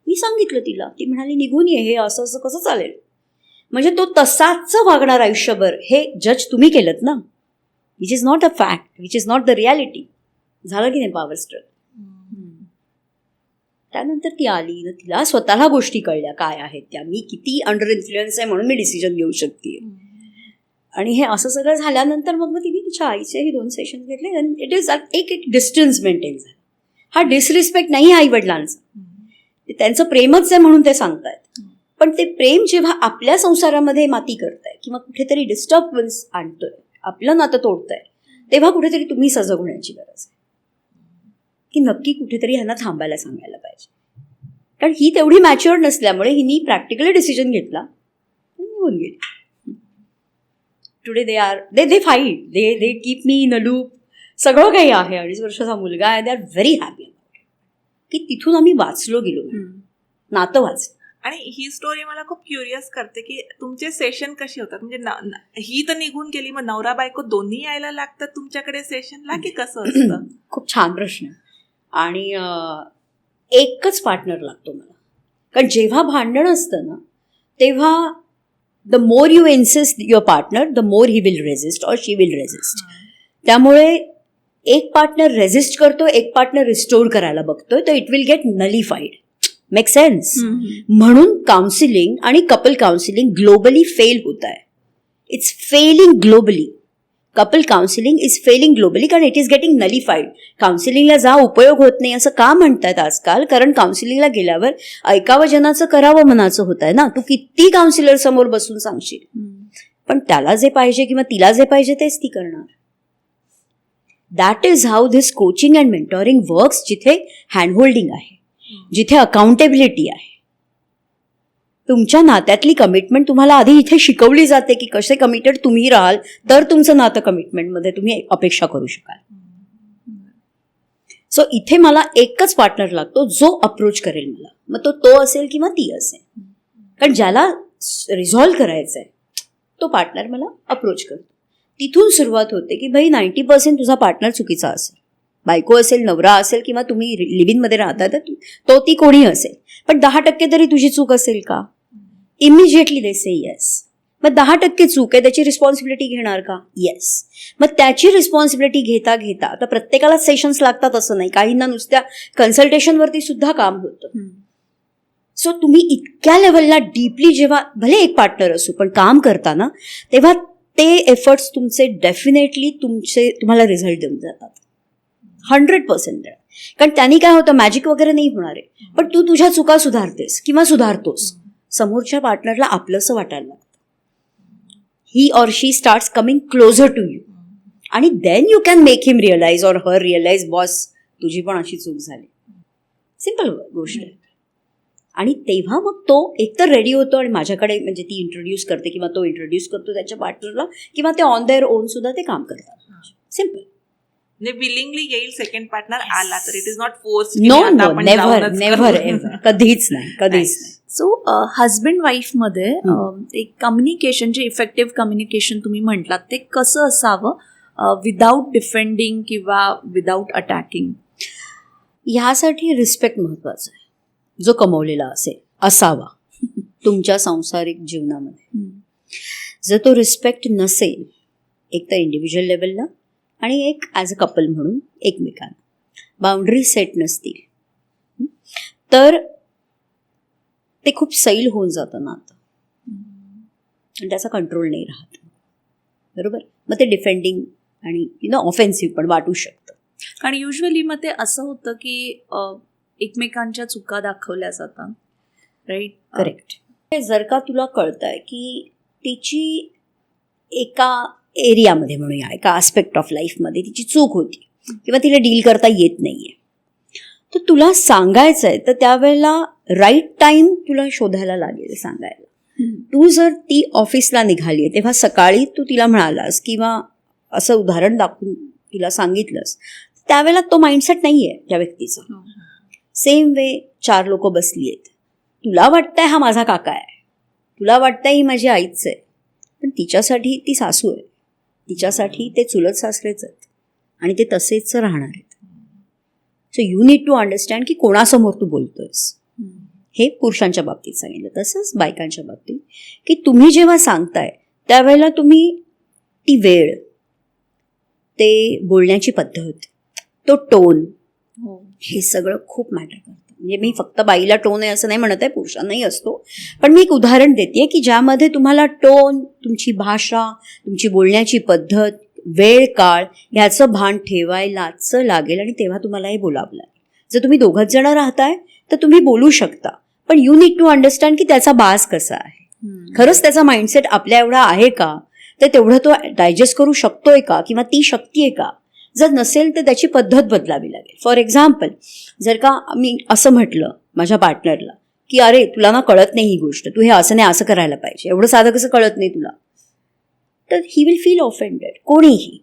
मी सांगितलं तिला, ती म्हणाली निघून ये, हे असं असं कसं चालेल? म्हणजे तो तसाच वागणार आयुष्यभर, हे जज तुम्ही केलं ना, which is not a fact, which is not the reality. झालं की नाही पॉवर स्ट्रगल? त्यानंतर ती आली ना, तिला स्वतःला गोष्टी कळल्या काय आहेत त्या, मी किती अंडर इन्फ्लुएन्स आहे म्हणून मी डिसिजन घेऊ शकते. आणि हे असं सगळं झाल्यानंतर मग तिने तिच्या आईचेही 2 सेशन घेतले. आणि इट इज एक डिस्टन्स मेंटेन झाला. हा डिसरिस्पेक्ट नाही आई वडिलांचा, ते त्यांचं प्रेमच आहे म्हणून ते सांगतायत. पण ते प्रेम जेव्हा आपल्या संसारामध्ये माती करताय किंवा कुठेतरी डिस्टर्बन्स आणतोय, आपलं नातं तोडतंय, तेव्हा कुठेतरी तुम्ही सजग होण्याची गरज आहे की नक्की कुठेतरी ह्यांना थांबायला सांगायला पाहिजे. कारण ही तेवढी मॅच्युअर नसल्यामुळे हिनी प्रॅक्टिकली डिसिजन घेतला आणि निघून गेली. Today they fight, they keep me in a loop, सगळं काही आहे. 2.5 वर्षाचा मुलगा आहे. दे आर व्हेरी हॅपी की तिथून आम्ही वाचलो गेलो, नातं वाचलं. आणि ही स्टोरी मला खूप क्युरियस करते की तुमचे सेशन कसे होतात. म्हणजे ही तर निघून गेली, मग नवरा बायको दोन्ही यायला लागतात तुमच्याकडे सेशनला की कसं असतं? खूप छान प्रश्न. आणि एकच पार्टनर लागतो मला, कारण जेव्हा भांडण असतं ना तेव्हा the more you insist your partner, the more he will resist or she will resist. त्यामुळे एक पार्टनर रेझिस्ट करतो, एक पार्टनर रिस्टोर करायला बघतोय, तर it will get nullified. Make sense? म्हणून काउन्सिलिंग आणि कपल काउन्सिलिंग ग्लोबली फेल होत आहे. It's failing globally. Couple counselling is failing globally, कारण इट इज गेटिंग नलिफाईड. काउन्सिलिंगला जा उपयोग होत नाही असं का म्हणतात आजकाल? कारण काउन्सिलिंगला गेल्यावर ऐकावं जनाचं करावं मनाचं होत आहे ना. तू किती काउन्सिलर समोर बसून सांगशील, पण त्याला जे पाहिजे किंवा तिला जे पाहिजे तेच ती करणार. That is how this coaching and mentoring works. जिथे हँडहोल्डिंग आहे, जिथे अकाउंटेबिलिटी आहे, तुमच्या नात्यातली कमिटमेंट तुम्हाला आधी इथे शिकवली जाते की कसे कमिटेड तुम्ही राहाल तर तुमचं नातं कमिटमेंटमध्ये तुम्ही अपेक्षा करू शकाल. सो इथे मला एकच पार्टनर लागतो जो अप्रोच करेल मला, मग तो असेल किंवा ती असेल. कारण ज्याला रिझॉल्व्ह करायचं आहे तो पार्टनर मला अप्रोच करतो. तिथून सुरुवात होते की भाई 90% तुझा पार्टनर चुकीचा असेल, बायको असेल, नवरा असेल, किंवा तुम्ही लिव्हिंगमध्ये राहता तर तो ती कोणी असेल, पण 10% तरी तुझी चूक असेल का? इमिजिएटली दे से येस. मग 10% चूक आहे, त्याची रिस्पॉन्सिबिलिटी घेणार का? येस. मग त्याची रिस्पॉन्सिबिलिटी घेता घेता, आता प्रत्येकाला सेशन्स लागतात असं नाही, काहींना नुसत्या कन्सल्टेशनवरती सुद्धा काम होतं. सो तुम्ही इतक्या लेवलला डीपली जेव्हा भले एक पार्टनर असू पण काम करताना, तेव्हा ते एफर्ट्स तुमचे डेफिनेटली तुम्हाला रिझल्ट देऊन जातात 100%. कारण त्यांनी काय होतं, मॅजिक वगैरे नाही होणार आहे, पण तू तुझ्या चुका सुधारतेस किंवा सुधारतोस, समोरच्या पार्टनरला आपलंसं वाटायला लागतं. He or she starts coming closer to you, आणि then you can make him realise or her realise, boss तुझी पण अशी चूक झाली. सिम्पल गोष्ट आहे. आणि तेव्हा मग तो एकतर रेडी होतो आणि माझ्याकडे म्हणजे ती इंट्रोड्यूस करते किंवा तो इंट्रोड्यूस करतो त्याच्या पार्टनरला, किंवा ते ऑन देअर ओन सुद्धा ते काम करतात. सिम्पल. म्हणजे विलिंगली येईल सेकंड पार्टनर आला तर, it is not force. No no, never never ever, कधीच नाही, कधीच नाही. सो हजबंड वाईफमध्ये एक कम्युनिकेशन, जे इफेक्टिव्ह कम्युनिकेशन तुम्ही म्हटलात, ते कसं असावं विदाऊट डिफेंडिंग किंवा विदाऊट अटॅकिंग? ह्यासाठी रिस्पेक्ट महत्वाचा आहे, जो कमवलेला असावा तुमच्या सांसारिक जीवनामध्ये. जर तो रिस्पेक्ट नसेल, एक तर इंडिव्हिज्युअल लेवलला आणि एक ॲज अ कपल म्हणून एकमेकांना बाउंड्री सेट नसतील, तर ते खूप सैल होऊन जातं ना आता, आणि त्याचा कंट्रोल नाही राहत. बरोबर. मग ते डिफेंडिंग आणि ऑफेन्सिव्ह पण वाटू शकतं. आणि युजली मग ते असं होतं की एकमेकांच्या चुका दाखवल्या जातात, राईट? करेक्ट. जर का तुला कळतंय की तिची एका एरियामध्ये म्हणूया, एका आस्पेक्ट ऑफ लाईफमध्ये तिची चूक होती किंवा तिला डील करता येत नाहीये, तर तुला सांगायचं आहे, तर त्यावेळेला राईट टाईम तुला शोधायला लागेल सांगायला. तू जर ती ऑफिसला निघाली आहे तेव्हा सकाळी तू तिला म्हणालास किंवा असं उदाहरण दाखवून तिला सांगितलंस, त्यावेळेला तो माइंडसेट नाही आहे त्या व्यक्तीचा. सेम वे 4 लोक बसली आहेत, तुला वाटतंय हा माझा काका आहे, तुला वाटतंय ही माझी आईच आहे, पण तिच्यासाठी ती सासू आहे, तिच्यासाठी ते चुलत सासरेच आहेत, आणि ते तसेच राहणार आहेत. So you need to understand की कोणासमोर तू बोलतोयस. हे पुरुषांच्या बाबतीत सांगितलं. तसंच बायकांच्या बाबतीत की तुम्ही जेव्हा सांगताय त्यावेळेला तुम्ही ती वेळ, ते बोलण्याची पद्धत, तो टोन, हे सगळं खूप मॅटर करतं. म्हणजे मी फक्त बाईला टोन आहे असं नाही म्हणत आहे, पुरुषांनाही असतो, पण मी एक उदाहरण देते की ज्यामध्ये तुम्हाला टोन, तुमची भाषा, तुमची बोलण्याची पद्धत, वेळ काळ ह्याचं भान ठेवायलाच लागेल, आणि तेव्हा तुम्हाला हे बोलावं लागेल. जर तुम्ही 2घच जण राहताय तर तुम्ही बोलू शकता, पण यू नीड टू अंडरस्टँड की त्याचा बास कसा आहे, खरंच त्याचा माइंडसेट आपल्या एवढा आहे का, तर तेवढं तो डायजेस्ट करू शकतोय का, किंवा ती शक्ती आहे का. जर नसेल तर त्याची पद्धत बदलावी लागेल. फॉर एक्झाम्पल, जर का मी असं म्हटलं माझ्या पार्टनरला की अरे तुला ना कळत नाही ही गोष्ट, तू हे असं नाही असं करायला पाहिजे, एवढं साधं कसं कळत नाही तुला, तर ही विल फील ऑफेंडेड. कोणीही,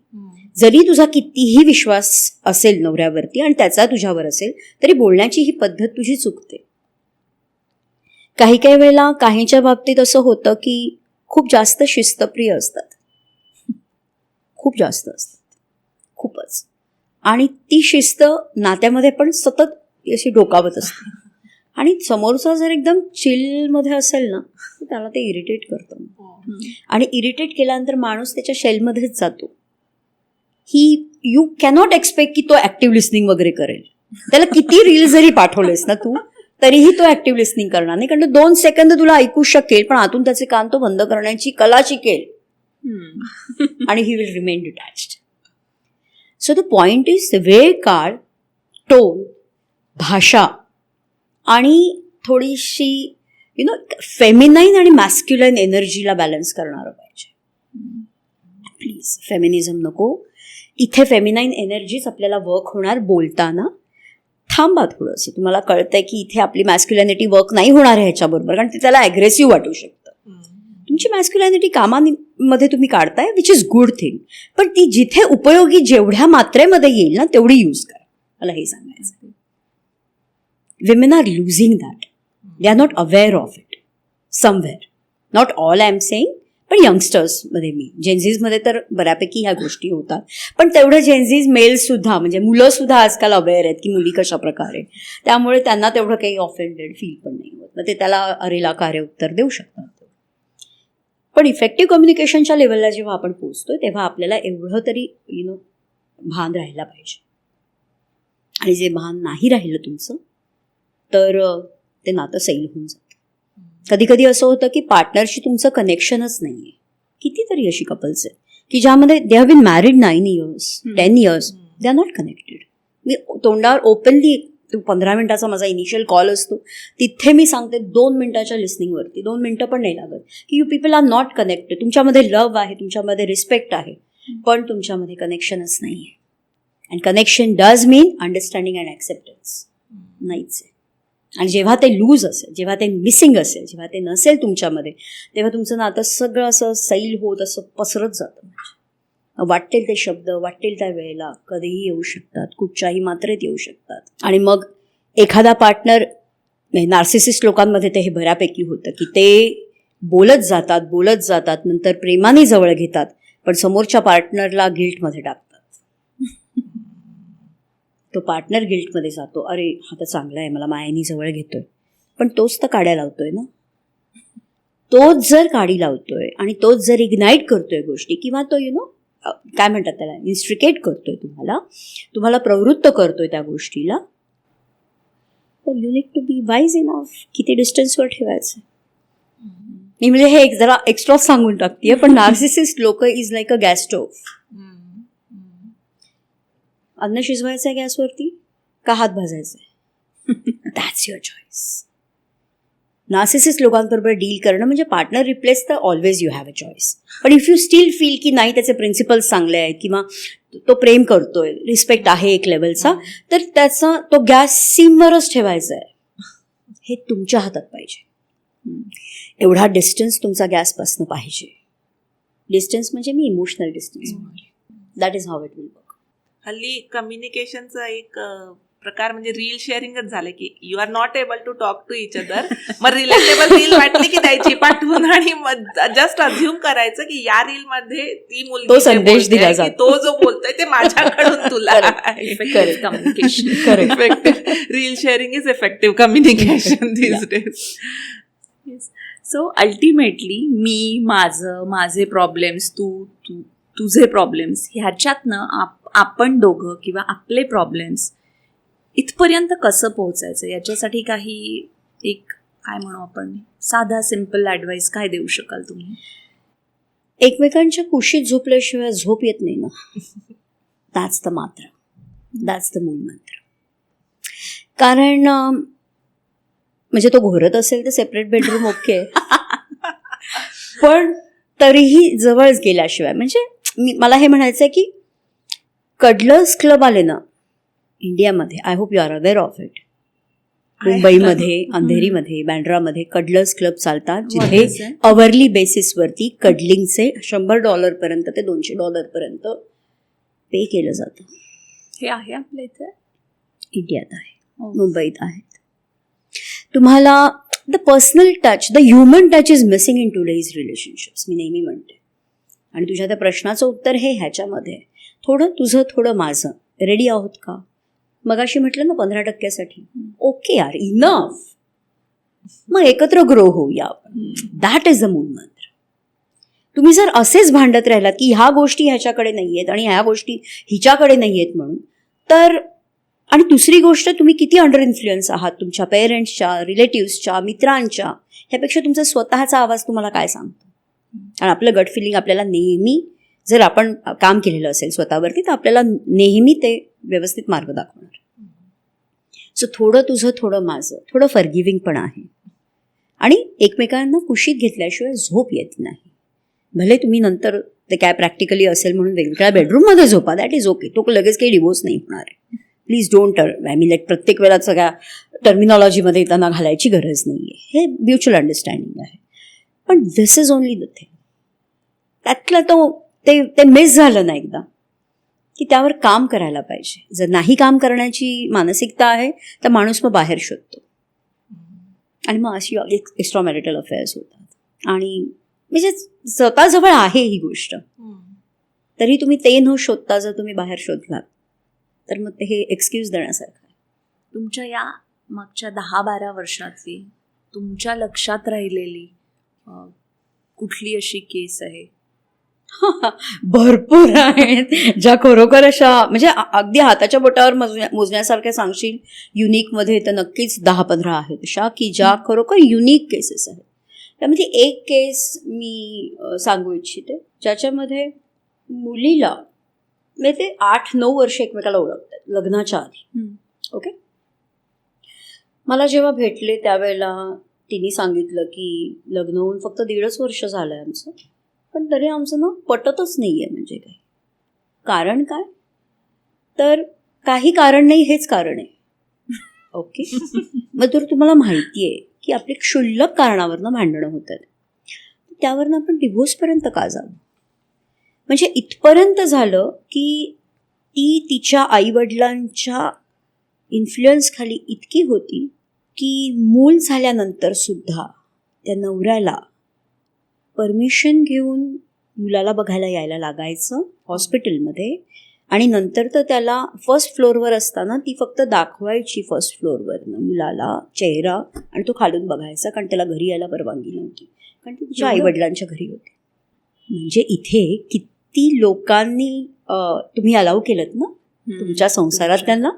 जरी तुझा कितीही विश्वास असेल नवऱ्यावरती आणि त्याचा तुझ्यावर असेल, तरी बोलण्याची ही पद्धत तुझी चुकते. काही काही वेळेला काहींच्या बाबतीत असं होतं की खूप जास्त शिस्तप्रिय असतात, खूप जास्त असतात, खूपच, आणि ती शिस्त नात्यामध्ये पण सतत अशी डोकावत असते, आणि समोरचा जर एकदम चिलमध्ये असेल ना तर त्याला ते इरिटेट करतं, आणि इरिटेट केल्यानंतर माणूस त्याच्या शेलमध्येच जातो. यू कॅनॉट एक्सपेक्ट की तो ऍक्टिव्ह लिस्निंग वगैरे करेल. त्याला किती रील जरी पाठवलेस ना तू, तरीही तो ऍक्टिव्ह लिस्निंग करणार नाही, कारण 2 सेकंद तुला ऐकू शकेल, पण आतून त्याचे कान तो बंद करण्याची कला शिकेल, आणि he will remain detached. So the point is वेळ काळ, टोन, भाषा, आणि थोडीशी फेमिनाईन आणि मॅस्क्युलाईन एनर्जीला बॅलन्स करणारं पाहिजे. प्लीज फेमिनिझम नको इथे. फेमिनाईन एनर्जीच आपल्याला वर्क होणार बोलताना. थांबा थोडंसं, तुम्हाला कळतंय की इथे आपली मॅस्क्युलॅनिटी वर्क नाही होणार आहे ह्याच्याबरोबर, कारण ते त्याला ॲग्रेसिव्ह वाटू शकतं. तुमची मॅस्क्युलॅनिटी कामामध्ये तुम्ही काढताय, विच इज गुड थिंग, पण ती जिथे उपयोगी जेवढ्या मात्रेमध्ये येईल ना तेवढी यूज करा. मला हे सांगायचं. Women are losing that. They are not aware of it somewhere. Not all I am saying, पण यंगस्टर्समध्ये जेन्झीजमध्ये तर बऱ्यापैकी ह्या गोष्टी होतात. पण तेवढं जेन्झीज मेल्ससुद्धा म्हणजे मुलंसुद्धा आजकाल अवेअर आहेत की मुली कशा प्रकारे, त्यामुळे त्यांना तेवढं काही ऑफेंडेड फील पण नाही होत. मग ते त्याला अरेला कार्य उत्तर देऊ शकतात. पण इफेक्टिव्ह कम्युनिकेशनच्या लेवलला जेव्हा आपण पोहोचतोय तेव्हा आपल्याला एवढं तरी भान राहायला पाहिजे. आणि जे भान नाही राहिलं तुमचं तर ते नातं सैल होऊन जातं. कधी कधी असं होतं की पार्टनरशी तुमचं कनेक्शनच नाही आहे. कितीतरी अशी कपल्स आहेत की ज्यामध्ये they have been married 9 years 10 years, they are not connected. मी तोंडावर ओपनली 15 मिनिटाचा माझा इनिशियल कॉल असतो, तिथे मी सांगते 2 मिनिटाच्या लिस्निंगवरती 2 मिनिटं पण नाही लागत की you people are not connected. तुमच्यामध्ये लव्ह आहे, तुमच्यामध्ये रिस्पेक्ट आहे, पण तुमच्यामध्ये कनेक्शनच नाही आहे. And connection does mean understanding and acceptance नाहीच आहे. आणि जेव्हा ते लूज असेल, जेव्हा ते मिसिंग असेल, जेव्हा ते नसेल तुमच्यामध्ये, तेव्हा तुमचं नातं सगळं असं सैल होत असं पसरत जातं. वाटेल ते शब्द वाटेल त्या वेळेला कधीही येऊ शकतात, कुठच्याही मात्रेत येऊ शकतात. आणि मग एखादा पार्टनर, नार्सिसिस्ट लोकांमध्ये ते हे बऱ्यापैकी होतं की ते बोलत जातात नंतर प्रेमाने जवळ घेतात, पण समोरच्या पार्टनरला गिल्टमध्ये टाकतात. तो पार्टनर गिल्टमध्ये जातो, अरे हा तर चांगला आहे, मला मायानी जवळ घेतोय, पण तोच तर काड्या लावतोय ना. तोच जर काडी लावतोय आणि तोच जर इग्नाईट करतोय गोष्टी, किंवा तो काय म्हणतात त्याला, इन्स्ट्रिकेट करतोय, तुम्हाला प्रवृत्त करतोय त्या गोष्टीला, तर you need to be wise enough किती डिस्टन्सवर ठेवायचं. मी म्हणजे हे जरा एक्स्ट्रा सांगून टाकतेय, पण नार्सिसिस्ट लोक is like a gas stove. अन्न शिजवायचं आहे गॅसवरती का हात भाजायचा आहे, दॅट्स युअर चॉईस. नार्सिसिस्ट लोकांबरोबर डील करणं म्हणजे पार्टनर रिप्लेस तर always you have a choice. पण इफ यू स्टील फील की नाही त्याचे प्रिन्सिपल्स चांगले आहेत किंवा तो प्रेम करतोय, रिस्पेक्ट आहे एक लेवलचा, तर त्याचा तो गॅस सीमवरच ठेवायचा आहे. हे तुमच्या हातात पाहिजे. एवढा डिस्टन्स तुमचा गॅसपासून पाहिजे. डिस्टन्स म्हणजे मी emotional distance, that is how it will work. हल्ली कम्युनिकेशनचा एक प्रकार म्हणजे रील शेअरिंगच झालं की you are not able to talk to each other. मग रिलेटेबल रील वाटली की द्यायची पाठवून आणि जस्ट अझ्युम करायचं की या रील मध्ये ती मुलगी तो संदेश दिला जातो, तो जो बोलतोय ते माझ्याकडून तुला. Reel sharing is effective communication these days. So ultimately माझे प्रॉब्लेम्स, तुझे प्रॉब्लेम्स, ह्याच्यातनं आपण दोघं किंवा आपले प्रॉब्लेम्स इथपर्यंत कसं पोहोचायचं, याच्यासाठी काही एक काय म्हणू आपण साधा सिम्पल ॲडवाईस काय देऊ शकाल तुम्ही? एकमेकांच्या कुशीत झोपल्याशिवाय झोप येत नाही ना. दॅट्स द मात्र, दॅट्स द मूलमंत्र. कारण म्हणजे तो घोरत असेल तर सेपरेट बेडरूम ओके, पण तरीही जवळ गेल्याशिवाय, म्हणजे मला हे म्हणायचं आहे की कडलर्स क्लब आले ना इंडियामध्ये, I hope you are aware of it. मुंबईमध्ये, अंधेरीमध्ये, बँड्रामध्ये कडलर्स क्लब चालतात, जिथे अवर्ली बेसिसवरती कडलिंगचे $100 पर्यंत ते $200 पर्यंत पे केलं जातं. हे आहे आपल्या इथे इंडियात आहे, मुंबईत आहेत. तुम्हाला the personal touch, the human touch is missing in today's relationships, मी नेहमी म्हणते. आणि तुझ्या त्या प्रश्नाचं उत्तर हे ह्याच्यामध्ये, थोडं तुझं थोडं माझं, रेडी आहोत का? मगाशी म्हटलं ना 15%साठी, ओके यार, इनफ. मग एकत्र ग्रो होऊया आपण. दॅट इज द मूलमंत्र. तुम्ही जर असेच भांडत राहिलात की ह्या गोष्टी ह्याच्याकडे नाही आहेत आणि ह्या गोष्टी हिच्याकडे नाही आहेत म्हणून, तर, आणि दुसरी गोष्ट, तुम्ही किती अंडर इन्फ्लुएन्स आहात तुमच्या पेरेंट्सच्या, रिलेटिव्सच्या, मित्रांच्या, ह्यापेक्षा तुमचा स्वतःचा आवाज तुम्हाला काय सांगतो. आणि आपलं गट फिलिंग आपल्याला नेहमी, जर आपण काम केलेलं असेल स्वतःवरती, तर आपल्याला नेहमी ते व्यवस्थित मार्ग दाखवणार. सो थोडं तुझं थोडं माझं, थोडं फॉरगिव्हिंग पण आहे. आणि एकमेकांना कुशीत घेतल्याशिवाय झोप येत नाही. भले तुम्ही नंतर ते काय प्रॅक्टिकली असेल म्हणून वेगवेगळ्या बेडरूममध्ये झोपा, दॅट इज ओके. तो लगेच काही डिवोर्स नाही होणार आहे. Please don't, I mean like प्रत्येक वेळा सगळ्या टर्मिनॉलॉजीमध्ये त्यांना घालायची गरज नाही आहे. हे म्युच्युअल अंडरस्टँडिंग आहे. पण दिस इज ओनली द थिंग. त्यातलं ते मिस झालं ना एकदा की त्यावर काम करायला पाहिजे. जर नाही काम करण्याची मानसिकता आहे तर माणूस मग बाहेर शोधतो आणि मग अशी एक्स्ट्रा मॅरिटल अफेअर्स होतात. आणि म्हणजे स्वतःजवळ आहे ही गोष्ट, तरी तुम्ही ते न शोधता जर तुम्ही बाहेर शोधलात तर मग ते हे एक्सक्यूज देण्यासारखं आहे. तुमच्या या मागच्या 10-12 वर्षातली तुमच्या लक्षात राहिलेली कुठली अशी केस आहे? भरपूर आहेत ज्या खरोखर अशा म्हणजे अगदी हाताच्या बोटावर मोजण्यासारख्या सांगशील युनिकमध्ये तर नक्कीच 10-15 आहेत अशा की ज्या खरोखर युनिक केसेस आहेत. त्यामध्ये एक केस मी सांगू इच्छिते ज्याच्यामध्ये मुलीला म्हणजे ते 8-9 वर्ष एकमेकाला ओळखतात लग्नाच्या आधी. ओके, मला जेव्हा भेटले त्यावेळेला तिने सांगितलं की लग्न होऊन फक्त 1.5 वर्ष झालं आहे आमचं, पण तरी आमचं ना पटतच नाही आहे. म्हणजे काय कारण काय तर काही कारण नाही, हेच कारण आहे. ओके, मग जर तुम्हाला माहिती आहे की आपली क्षुल्लक कारणावरनं भांडणं होतात, त्यावरनं आपण डिव्होर्सपर्यंत का जाऊ? म्हणजे इथपर्यंत झालं की ती तिच्या आईवडिलांच्या इन्फ्लुअन्स खाली इतकी होती की मूल झाल्यानंतर सुद्धा त्या नवऱ्याला परमिशन घेऊन मुलाला बघायला यायला लागायचं हॉस्पिटलमध्ये, आणि नंतर तर त्याला फर्स्ट फ्लोअरवर असताना ती फक्त दाखवायची फर्स्ट फ्लोअरवरनं मुलाला चेहरा, आणि तो खालून बघायचा कारण त्याला घरी यायला परवानगी नव्हती कारण ती तिच्या आईवडिलांच्या घरी होती. म्हणजे इथे किती लोकांनी तुम्ही अलाउ केलं ना तुमच्या संसारात त्यांना,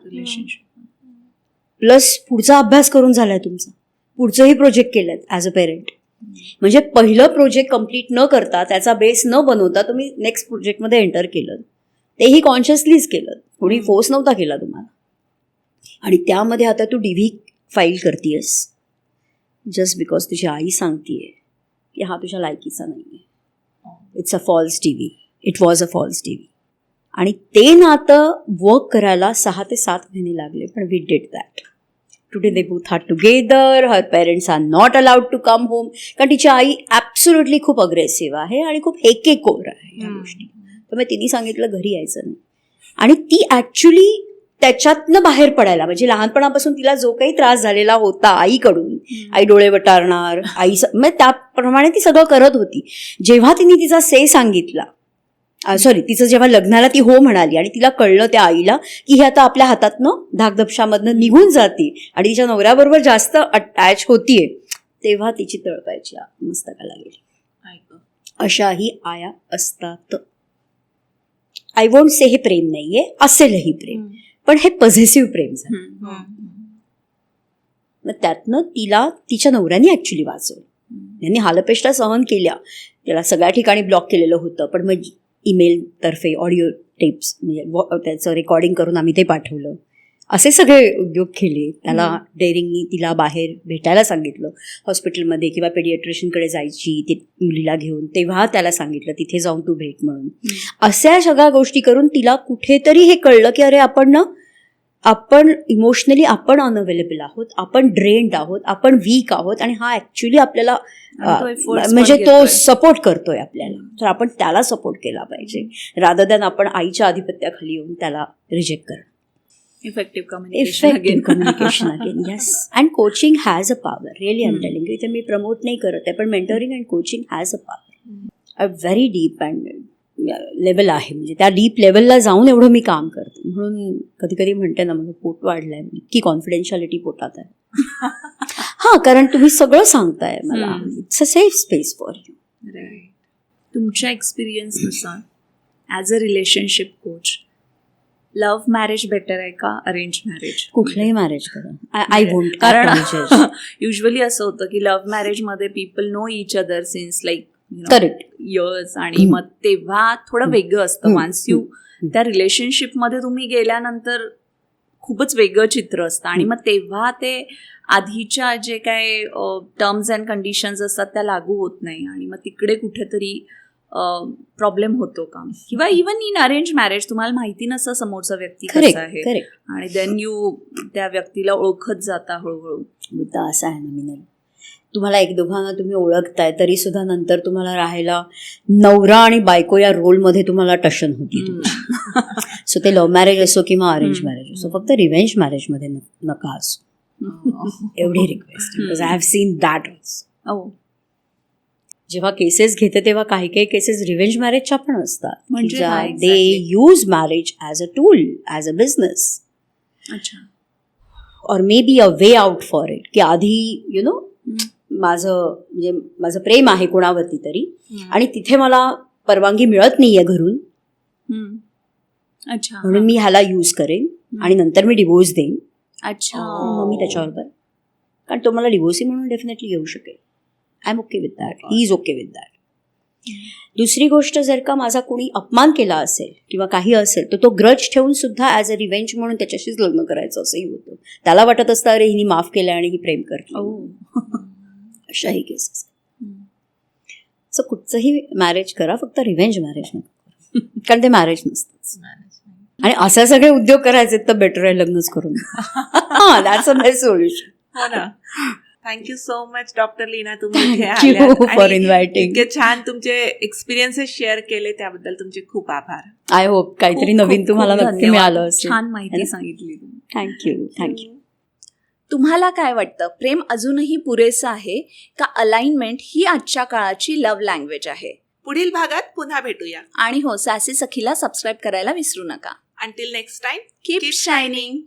प्लस पुढचा अभ्यास करून झालाय तुमचा, पुढचंही प्रोजेक्ट केलं ॲज अ पेरेंट. म्हणजे पहिलं प्रोजेक्ट कम्प्लीट न करता त्याचा बेस न बनवता तुम्ही नेक्स्ट प्रोजेक्टमध्ये एंटर केलं, तेही कॉन्शियसलीच केलं, कोणी फोर्स नव्हता केला तुम्हाला. आणि त्यामध्ये आता तू DV फाईल करतेयस जस्ट बिकॉज तुझी आई सांगतेय की हा तुझ्या लायकीचा नाही आहे. It's a false DV, it was a false DV. आणि ते नातं वर्क करायला 6 ते 7 महिने लागले, पण we did that. Today they both are together, her parents are not allowed to come home, कारण तिची आई ॲब्सोल्युटली खूप अग्रेसिव्ह आहे आणि खूप हेकेखोर आहे या गोष्टी. त्यामुळे तिने सांगितलं घरी यायचं नाही. आणि ती ॲक्च्युली त्याच्यातनं बाहेर पडायला, म्हणजे लहानपणापासून तिला जो काही त्रास झालेला होता आईकडून, आई डोळे वटारणार, आई म्हणजे त्याप्रमाणे ती सगळं करत होती. जेव्हा तिने तिचा से सांगितला, तिचं जेव्हा लग्नाला ती हो म्हणाली आणि तिला कळलं त्या आईला की हे आता आपल्या हातातनं धाकधपशामधनं निघून जाते आणि तिच्या नवऱ्याबरोबर जास्त अटॅच होतीये, तेव्हा तिची तळपायची मस्तकाला गेली. अशाही आया असतात. आय वोंट से हे प्रेम नाहीये, असेलही प्रेम, पण हे पॉझिटिव्ह प्रेम झालं. मग त्यातनं तिला तिच्या नवऱ्याने ऍक्च्युली वाचवलं. त्यांनी हालपेष्टा सहन केल्या, त्याला सगळ्या ठिकाणी ब्लॉक केलेलं होतं, पण मग ईमेल तर्फे ऑडिओ टेप्स म्हणजे त्याचं रेकॉर्डिंग करून आम्ही ते पाठवलं. असे सगळे उद्योग केले. त्याला डेअरिंगनी तिला बाहेर भेटायला सांगितलं हॉस्पिटलमध्ये किंवा पेडियाट्रिशियनकडे जायची ती मुलीला घेऊन, तेव्हा त्याला सांगितलं तिथे जाऊन तू भेट म्हणून. अशा सगळ्या गोष्टी करून तिला कुठेतरी हे कळलं की अरे आपण इमोशनली आपण अनअवेलेबल आहोत, आपण ड्रेन्ड आहोत, आपण वीक आहोत, आणि हा ऍक्च्युली आपल्याला म्हणजे तो सपोर्ट करतोय आपल्याला, तर आपण त्याला सपोर्ट केला पाहिजे रादर दॅन आपण आईच्या आधिपत्याखाली येऊन त्याला रिजेक्ट करणं. Effective communication again. Yes, and coaching has a power, really I am telling you. इथे मी प्रमोट नाही करत आहे, पण mentoring and coaching has a power, a very deep and level आहे. म्हणजे त्या डीप लेवलला जाऊन एवढं मी काम करते. म्हणून कधी कधी म्हणते ना माझं पोट वाढलंय, इतकी कॉन्फिडेन्शियालिटी पोटात आहे. हा, कारण तुम्ही सगळं सांगताय मला. It's a safe space for you. Right. तुमच्या एक्सपिरियन्सनुसार as a relationship coach, love marriage better आहे का अरेंज मॅरेज? कुठलंही मॅरेज करा, आय वोंट. कारण युजली असं होतं की लव्ह मॅरेजमध्ये people know each other since like correct years, आणि मग तेव्हा थोडं वेगळं असतं. वन्स यू त्या रिलेशनशिपमध्ये तुम्ही गेल्यानंतर खूपच वेगळं चित्र असतं, आणि मग तेव्हा ते आधीच्या जे काय टर्म्स अँड कंडिशन्स असतात त्या लागू होत नाही, आणि मग तिकडे कुठेतरी प्रॉब्लेम होतो का? किंवा इवन इन अरेंज मॅरेज तुम्हाला माहिती नसतं समोरचा व्यक्ती कसा आहे, आणि देन यू त्या व्यक्तीला ओळखत जाता हळूहळू. मुद्दा असा आहे नॉमिनल, तुम्हाला एक दोघांना तुम्ही ओळखताय तरी सुद्धा नंतर तुम्हाला राहायला नवरा आणि बायको या रोलमध्ये तुम्हाला टशन होती. सो ते लव्ह मॅरेज असो किंवा अरेंज मॅरेज असो, फक्त रिव्हेंज मॅरेजमध्ये नका असो. एवढी request, because I have seen that also. जेव्हा केसेस घेते तेव्हा काही काही केसेस रिव्हेंज मॅरेजच्या पण असतात. म्हणजे काय they use marriage as a tool, as a business, अच्छा. और maybe a way out for it, की आधी यु नो माझं प्रेम आहे कोणावरती तरी, आणि तिथे मला परवानगी मिळत नाहीये घरून, हम्म. अच्छा. म्हणून मी ह्याला यूज करेन आणि नंतर मी डिवोर्स देईन. अच्छा. मग मी त्याच्याबरोबर, कारण तो मला डिवोर्सी म्हणून डेफिनेटली घेऊ शकेल. I am okay with that, he is okay with that. दुसरी गोष्ट, जर का माझा कोणी अपमान केला असेल किंवा काही असेल तर तो ग्रज ठेवून सुद्धा ॲज अ रिव्हेंज म्हणून त्याच्याशीच लग्न करायचं असंही होतं. त्याला वाटत असतं अरे हिने माफ केलं आणि ही प्रेम करते. अशाही केसेस. सो कुठचंही मॅरेज करा, फक्त रिव्हेंज मॅरेज नका, कारण ते मॅरेज नसतंच. आणि असे सगळे उद्योग करायचे तर बेटर आहे लग्नच करून. That's a best solution. हो ना. Thank you so much doctor Leena, तुम्ही इथे Thank you आल्यात for आणि inviting. इतके छान तुमचे एक्सपिरियन्सेस शेअर केले, त्याबद्दल तुमचे खूप आभार. आय होप काहीतरी खूप नवीन तुम्हाला खूप नक्की धन्यवाद. मिळालं असेल. छान माहिती सांगितली तुम्ही. थँक्यू. तुम्हाला काय वाटतं, प्रेम अजूनही पुरेसं आहे का अलाइनमेंट ही आजच्या काळाची लव्ह लँग्वेज आहे? पुढील भागात पुन्हा भेटूया. आणि हो, सॅसी सखीला सबस्क्राईब करायला विसरू नका. Until next time, keep shining.